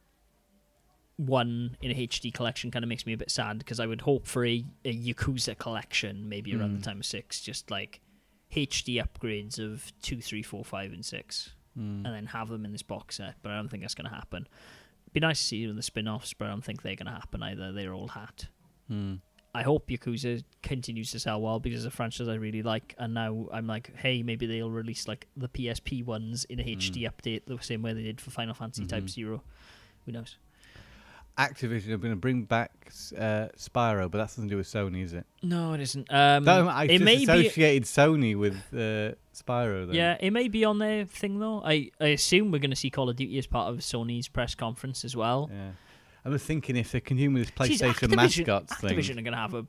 1 in a HD collection kind of makes me a bit sad, because I would hope for a Yakuza collection maybe around the time of 6, just like HD upgrades of 2, 3, 4, 5, and 6, and then have them in this box set. But I don't think that's going to happen. It'd be nice to see the spin-offs, but I don't think they're going to happen either. They're all hat. I hope Yakuza continues to sell well, because it's a franchise I really like, and now I'm like, hey, maybe they'll release like the PSP ones in a HD update the same way they did for Final Fantasy Type 0. Who knows? Activision are going to bring back Spyro, but that's nothing to do with Sony, is it? No, it isn't. I just associated Sony with Spyro. Then. Yeah, it may be on their thing though. I assume we're going to see Call of Duty as part of Sony's press conference as well. Yeah, I was thinking if they continue with this PlayStation mascots thing, Activision are going to have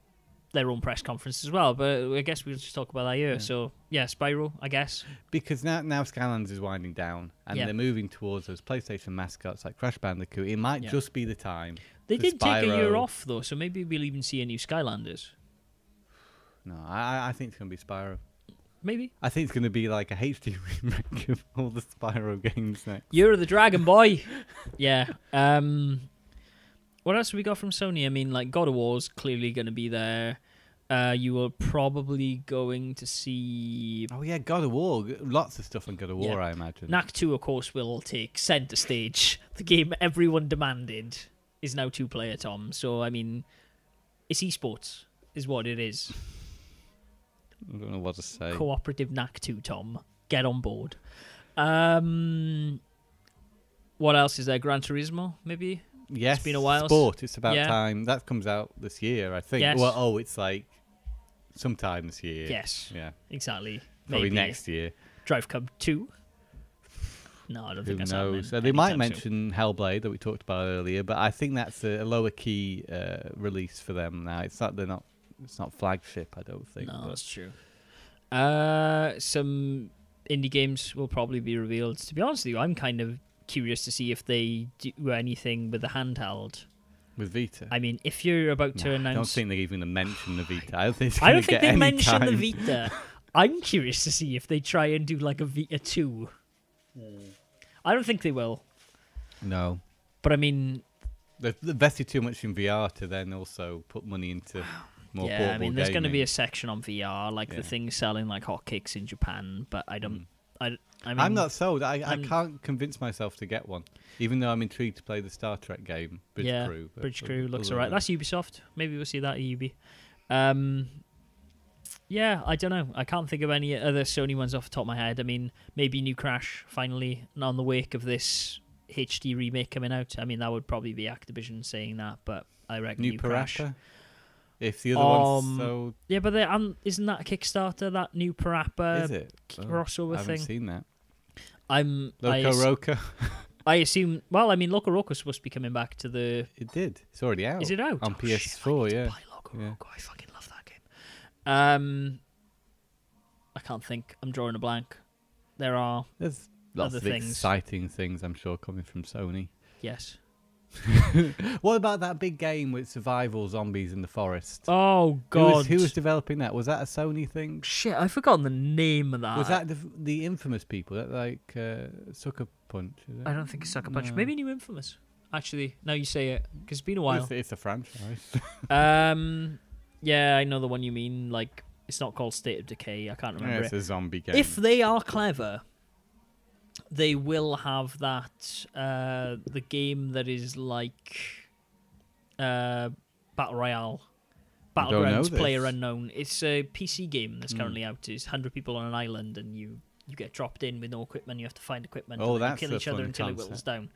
their own press conference as well. But I guess we'll just talk about that here. Yeah. So yeah, Spyro, I guess. Because now Skylanders is winding down, and they're moving towards those PlayStation mascots like Crash Bandicoot. It might just be the time. They did take a year off though, so maybe we'll even see a new Skylanders. No, I think it's going to be Spyro. Maybe. I think it's going to be like a HD remake of all the Spyro games next. You're the Dragon Boy. Yeah. What else have we got from Sony? I mean, like, God of War's clearly going to be there. You are probably going to see... Oh, yeah, God of War. Lots of stuff on God of War, I imagine. Knack 2, of course, will take centre stage. The game everyone demanded is now two-player, Tom. So, I mean, it's esports, is what it is. I don't know what to say. Cooperative Knack 2, Tom. Get on board. What else is there? Gran Turismo, maybe? Yes, it's been a while. Sport. It's about time. That comes out this year, I think. Yes. Well, it's like sometime this year. Yes. Yeah. Exactly. Probably next year. Drive Club 2. No, I don't think that's happening. So they might mention Hellblade that we talked about earlier, but I think that's a lower key release for them now. It's not flagship, I don't think. No, that's true. Some indie games will probably be revealed. To be honest with you, I'm kind of curious to see if they do anything with the handheld. With Vita? I mean, if you're about to announce... I don't think they're even going to mention the Vita. I don't think they mention the Vita. I'm curious to see if they try and do like a Vita 2. I don't think they will. No. But I mean... They've invested too much in VR to then also put money into more portable I mean, there's going to gaming. be a section on VR, like the thing's selling like hotcakes in Japan, but I don't... I mean, I'm not sold. I can't convince myself to get one, even though I'm intrigued to play the Star Trek game, Bridge Crew. Bridge Crew looks alright. That's Ubisoft. Maybe we'll see that at Ubi. Yeah, I don't know. I can't think of any other Sony ones off the top of my head. I mean, maybe New Crash, finally, on the wake of this HD remake coming out. I mean, that would probably be Activision saying that, but I reckon New Crash. If the other one's so... Yeah, but isn't that a Kickstarter, that new Parappa crossover thing? I haven't seen that. Loco Roca? I assume... Well, I mean, Loco Roca's supposed to be coming back to the... It did. It's already out. Is it out? On PS4, shit, I need to buy Loco Roca. I fucking love that game. I can't think. I'm drawing a blank. There's lots other of things. exciting things, I'm sure, coming from Sony. Yes. What about that big game with survival zombies in the forest? Oh God! Who was developing that? Was that a Sony thing? Shit, I've forgotten the name of that. Was that the Infamous people? That like Sucker Punch? Is it? I don't think it's Sucker Punch. No. Maybe New Infamous. Actually, now you say it, because it's been a while. It's a franchise. Yeah, I know the one you mean. Like, it's not called State of Decay. I can't remember. It's a zombie game. If they are clever, they will have that the game that is like Battle Royale, Battlegrounds, Player Unknown. It's a PC game that's currently out. It's 100 people on an island, and you get dropped in with no equipment. You have to find equipment. Oh, and that's you kill each other until concept. it whittles down.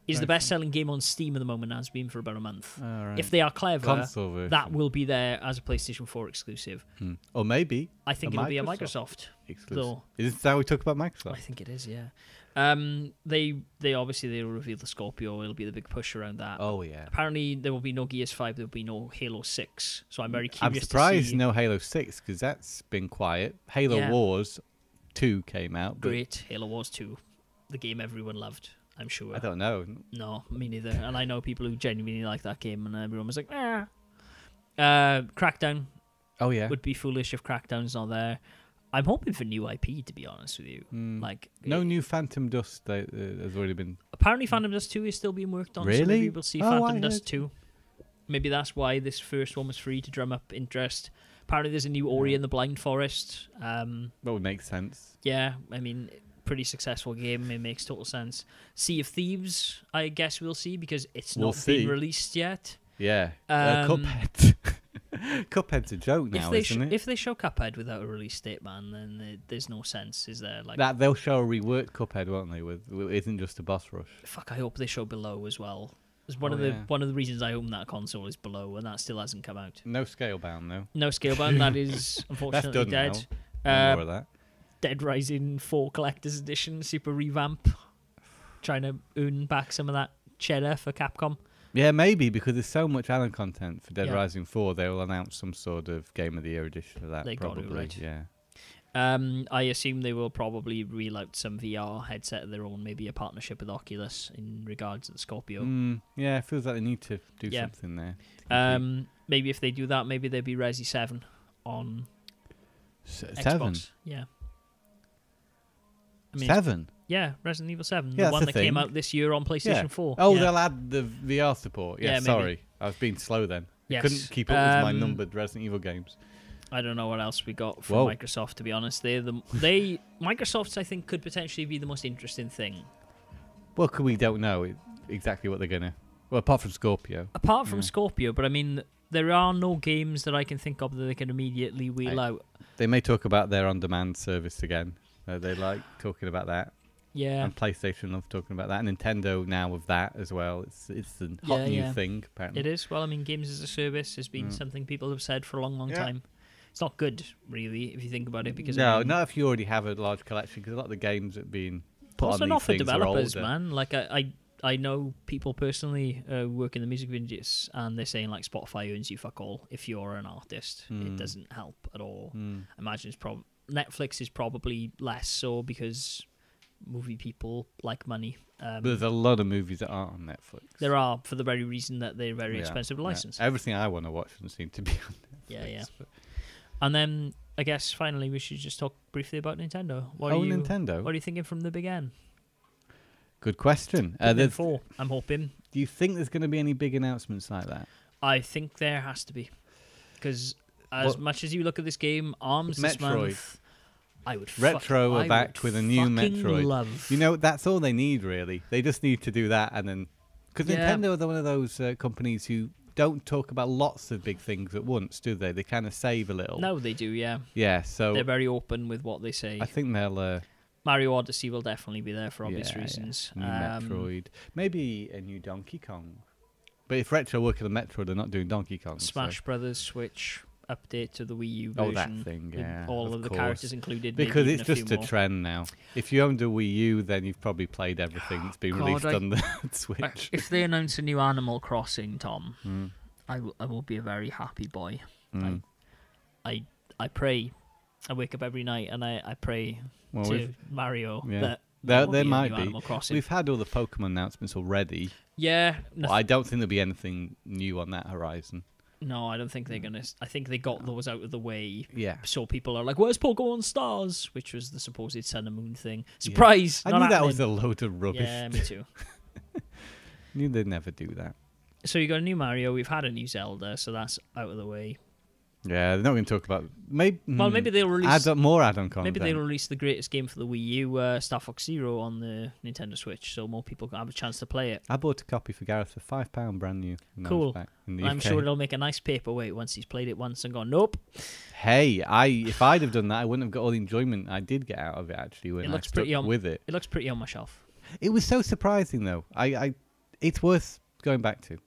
It's the best-selling game on Steam at the moment. Has been for about a month. Right. If they are clever, that will be there as a PlayStation 4 exclusive. Or maybe I think it'll be a Microsoft exclusive. Is this how we talk about Microsoft? I think it is. Yeah. They obviously they'll reveal the Scorpio. It'll be the big push around that. Oh yeah. Apparently there will be no Gears 5. There will be no Halo 6. So I'm very curious. I'm surprised no Halo 6 because that's been quiet. Halo Wars 2 came out. Great. Halo Wars 2, the game everyone loved. I'm sure. I don't know. No, me neither. And I know people who genuinely like that game, and everyone was like, Crackdown. Oh yeah. Would be foolish if Crackdown's not there. I'm hoping for new IP, to be honest with you. Like no new Phantom Dust has already been. Apparently, Phantom Dust 2 is still being worked on. Really? So maybe we'll see Phantom Dust 2. Maybe that's why this first one was free to drum up interest. Apparently, there's a new Ori in the Blind Forest. That would make sense. Yeah, I mean, pretty successcul game. It makes total sense. Sea of Thieves, I guess we'll see because it's not been released yet. Yeah. Cuphead. Cuphead's a joke now, isn't it? If they show Cuphead without a release date, man, then there's no sense, is there? Like that, they'll show a reworked Cuphead, won't they? With isn't just a boss rush. Fuck, I hope they show Below as well. It's one of the reasons I own that console is Below, and that still hasn't come out. No Scalebound, though. No Scalebound. That is unfortunately that's done dead. Now. More of that. Dead Rising 4 Collector's Edition, super revamp. Trying to earn back some of that cheddar for Capcom. Yeah, maybe, because there's so much Alan content for Dead Rising 4, they will announce some sort of Game of the Year edition of that. They probably, got it, right? Yeah. I assume they will probably reel out some VR headset of their own, maybe a partnership with Oculus in regards to the Scorpio. Yeah, it feels like they need to do something there. Maybe if they do that, maybe there'll be Resi 7 on Xbox. Yeah. I mean, 7? Yeah, Resident Evil 7. Yeah, the one that came out this year on PlayStation 4. Oh, they'll add the VR support. Yeah, sorry. Maybe. I was being slow then. Yes. Couldn't keep up with my numbered Resident Evil games. I don't know what else we got from Microsoft, to be honest. Microsoft's, I think, could potentially be the most interesting thing. Well, we don't know exactly what they're going to... Well, apart from Scorpio. Apart from Scorpio, but I mean, there are no games that I can think of that they can immediately wheel out. They may talk about their on-demand service again. They like talking about that. Yeah. And PlayStation love talking about that. And Nintendo now with that as well. It's the hot new thing, apparently. It is. Well, I mean, games as a service has been something people have said for a long, long time. It's not good, really, if you think about it. Because not if you already have a large collection, because a lot of the games that have been put also on not these for things developers, are older. man. Like, I know people personally work in the music industry, and they're saying, like, Spotify earns you fuck all if you're an artist. It doesn't help at all. I imagine Netflix is probably less so because movie people like money. But there's a lot of movies that aren't on Netflix. There are, for the very reason that they're very expensive to license. Everything I want to watch doesn't seem to be on Netflix. Yeah. And then, I guess, finally, we should just talk briefly about Nintendo. Nintendo? What are you thinking from the big N? Good question. Pikmin 4, I'm hoping. Do you think there's going to be any big announcements like that? I think there has to be. Because as much as you look at this game, ARMS this month, I would Retro are back with a new Metroid. Love. You know, that's all they need, really. They just need to do that, and then... Because Nintendo are one of those companies who don't talk about lots of big things at once, do they? They kind of save a little. No, they do, yeah. Yeah, so... They're very open with what they say. I think they'll... Mario Odyssey will definitely be there for obvious reasons. New Metroid. Maybe a new Donkey Kong. But if Retro work on the Metroid, they're not doing Donkey Kong. Smash Brothers Switch update to the Wii U version. Oh, that thing, yeah. All of the characters included. Because it's just a trend now. If you owned a Wii U, then you've probably played everything that's been released on the Switch. If they announce a new Animal Crossing, Tom, I will be a very happy boy. I pray. I wake up every night and I pray to Mario There might be. Animal Crossing. We've had all the Pokemon announcements already. Yeah. Well, I don't think there'll be anything new on that horizon. No, I don't think they're gonna. I think they got those out of the way. Yeah. So people are like, "Where's Pokemon Stars?" Which was the supposed Sun and Moon thing. Surprise! Yeah. I knew that was a load of rubbish. Yeah, me too. Knew they'd never do that. So you got a new Mario. We've had a new Zelda, so that's out of the way. Yeah, they're not going to talk about. Maybe they'll release more add-on content. Maybe they'll release the greatest game for the Wii U, Star Fox Zero, on the Nintendo Switch, so more people can have a chance to play it. I bought a copy for Gareth for £5 brand new. Cool. Back in the I'm UK. sure it'll make a nice paperweight once he's played it once and gone, nope. Hey, if I'd have done that, I wouldn't have got all the enjoyment I did get out of it. Actually, when I stuck with it, it looks pretty on my shelf. It was so surprising, though. It's worth going back to.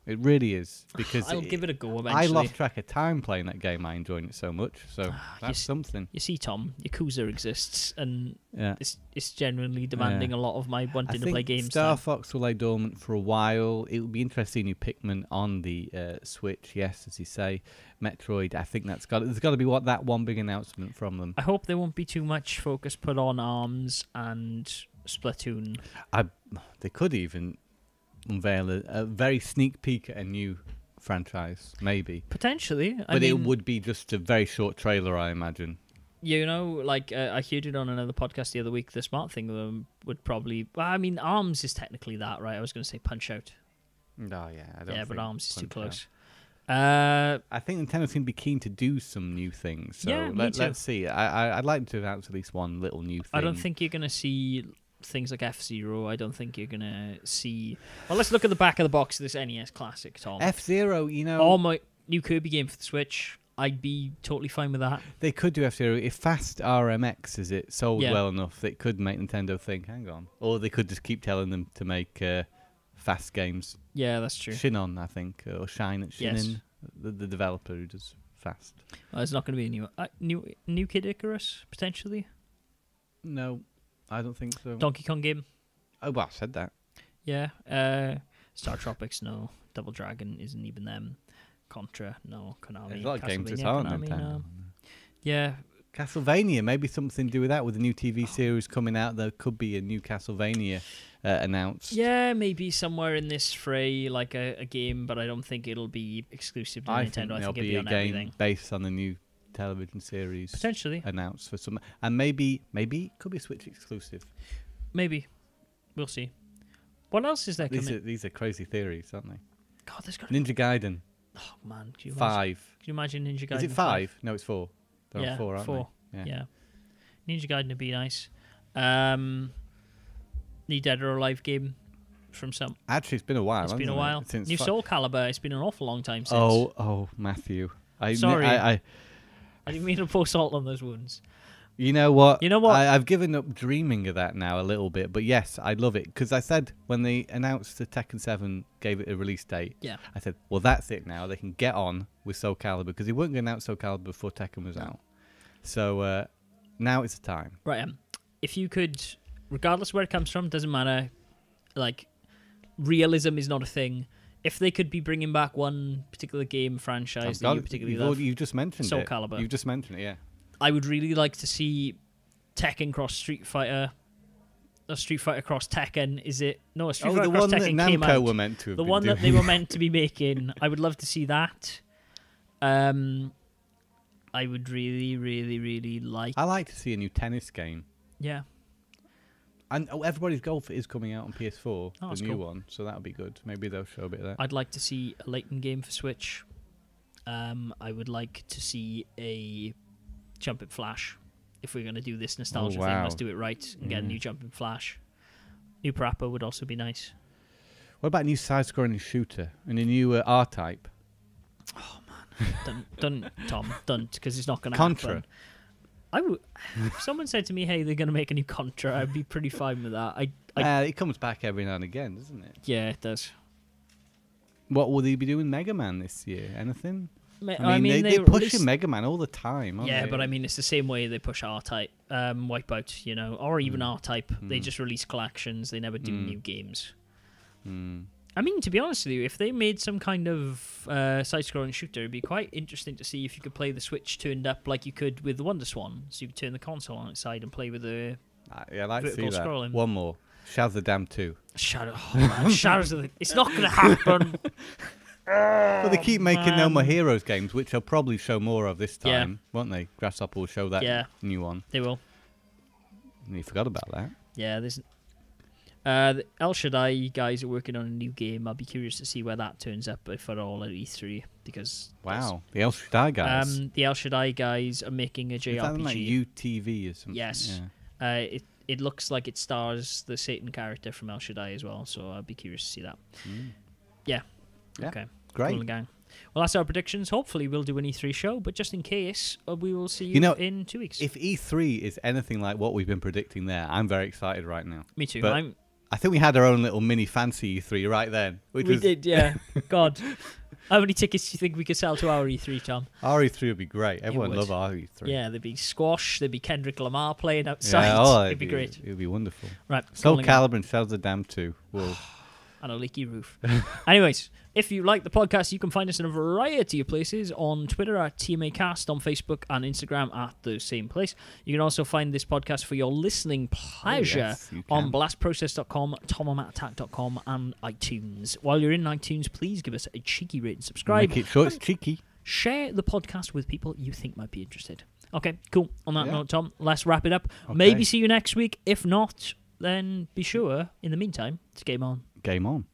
It really is, because I'll give it a go eventually. I lost track of time playing that game. I enjoyed it so much, so that's something. You see, Tom, Yakuza exists, and it's genuinely demanding a lot of my wanting to play games. Star Fox will lay dormant for a while. It will be interesting. New Pikmin on the Switch, yes, as you say. Metroid, I think there's got to be that one big announcement from them. I hope there won't be too much focus put on ARMS and Splatoon. They could even unveil a very sneak peek at a new franchise, maybe. Potentially. But it would be just a very short trailer, I imagine. You know, like I heard it on another podcast the other week, the smart thing would probably... Well, I mean, ARMS is technically that, right? I was going to say Punch-Out. Oh, yeah. I don't think but ARMS is too close. I think Nintendo seem to be keen to do some new things. So let's see. I'd like to announce at least one little new thing. I don't think you're going to see things like F-Zero. I don't think you're going to see... Well, let's look at the back of the box of this NES Classic, Tom. F-Zero, Or my new Kirby game for the Switch. I'd be totally fine with that. They could do F-Zero. If Fast RMX, is it, sold well enough, it could make Nintendo think, hang on. Or they could just keep telling them to make fast games. Yeah, that's true. Shinon, I think, or Shinin, the developer who does fast. Well, there's not going to be a new Kid Icarus, potentially? No. I don't think so. Donkey Kong game? Oh, well, I said that. Yeah. Star Tropics, no. Double Dragon isn't even them. Contra, no. Konami. There's a lot of games that aren't Konami, no. Yeah. Castlevania, maybe something to do with that. With the new TV series coming out, there could be a new Castlevania announced. Yeah, maybe somewhere in this fray, like a game, but I don't think it'll be exclusive to Nintendo. I think it'll be on everything. Game based on the new television series potentially announced for some, and maybe it could be a Switch exclusive. Maybe we'll see. What else is there coming? These are crazy theories, aren't they? God, there's got Ninja Gaiden. Oh man, 5. Can you imagine Ninja Gaiden? Is it 5? No, it's 4. They're on 4, aren't 4. they? Yeah. Ninja Gaiden would be nice. New Dead or Alive game from some. Actually, it's been a while. It's been a while. Since New Soul Calibur. It's been an awful long time since. Oh, Matthew. Sorry. I didn't mean to pour salt on those wounds. You know what? I've given up dreaming of that now a little bit, but yes, I love it. Because I said when they announced the Tekken 7, gave it a release date, I said, well, that's it now. They can get on with Soul Calibur, because they weren't going to announce Soul Calibur before Tekken was out. So now it's the time. Right, if you could, regardless of where it comes from, doesn't matter, like, realism is not a thing. If they could be bringing back one particular game franchise that you particularly love... You've just mentioned Soul Calibur. You've just mentioned it, yeah. I would really like to see Tekken cross Street Fighter, or Street Fighter cross Tekken. Is it? No, Street Fighter cross Tekken that came Namco out. Were meant to have the been one doing. that they were meant to be making. I would love to see that. I would really, really, really like... I like to see a new tennis game. Yeah. And Everybody's Golf is coming out on PS4, the new one, so that would be good. Maybe they'll show a bit of that. I'd like to see a Layton game for Switch. I would like to see a Jumping Flash. If we're going to do this nostalgia thing, let's do it right and get a new Jumping Flash. New Parappa would also be nice. What about a new side-scrolling shooter and a new R-Type? Oh, man. Don't, Tom. Don't, because it's not going to happen. Contra. If someone said to me, hey, they're going to make a new Contra, I'd be pretty fine with that. It comes back every now and again, doesn't it? Yeah, it does. What will they be doing Mega Man this year? Anything? I mean they're pushing Mega Man all the time, aren't they? But I mean, it's the same way they push R-Type, Wipeout, you know, or even R-Type. They just release collections. They never do new games. I mean, to be honest with you, if they made some kind of side-scrolling shooter, it'd be quite interesting to see if you could play the Switch turned up like you could with the Wonder Swan. So you could turn the console on its side and play with the Yeah, I like to see vertical that. scrolling. One more. Shazadam 2. It's not going to happen. Well, they keep making No More Heroes games, which they'll probably show more of this time, won't they? Grasshopper will show that new one. They will. And you forgot about that. Yeah, there's... the El Shaddai guys are working on a new game. I'll be curious to see where that turns up, if at all, at E3. Because wow, the El Shaddai guys. The El Shaddai guys are making a JRPG. Is that like UTV or something? Yes. Yeah. It looks like it stars the Satan character from El Shaddai as well, so I'll be curious to see that. Yeah. Okay. Great. Cool, gang. Well, that's our predictions. Hopefully, we'll do an E3 show, but just in case, we will see you in 2 weeks. If E3 is anything like what we've been predicting there, I'm very excited right now. Me too. But I think we had our own little mini fancy E3 right then. We did, yeah. God. How many tickets do you think we could sell to our E3, Tom? Our E3 would be great. Everyone would love our E3. Yeah, there'd be squash, there'd be Kendrick Lamar playing outside. Yeah, it'd be great. It'd be wonderful. Right. Soul Calibur and Shazadam 2. Whoa. And a leaky roof. Anyways, if you like the podcast, you can find us in a variety of places. On Twitter at TMAcast, on Facebook and Instagram at the same place. You can also find this podcast for your listening pleasure on blastprocess.com, tomomattack.com and iTunes. While you're in iTunes, please give us a cheeky rate and subscribe. Make it sure it's cheeky. Share the podcast with people you think might be interested. Okay, cool. On that note, Tom, let's wrap it up. Okay. Maybe see you next week. If not, then be sure, in the meantime, to game on. Game on.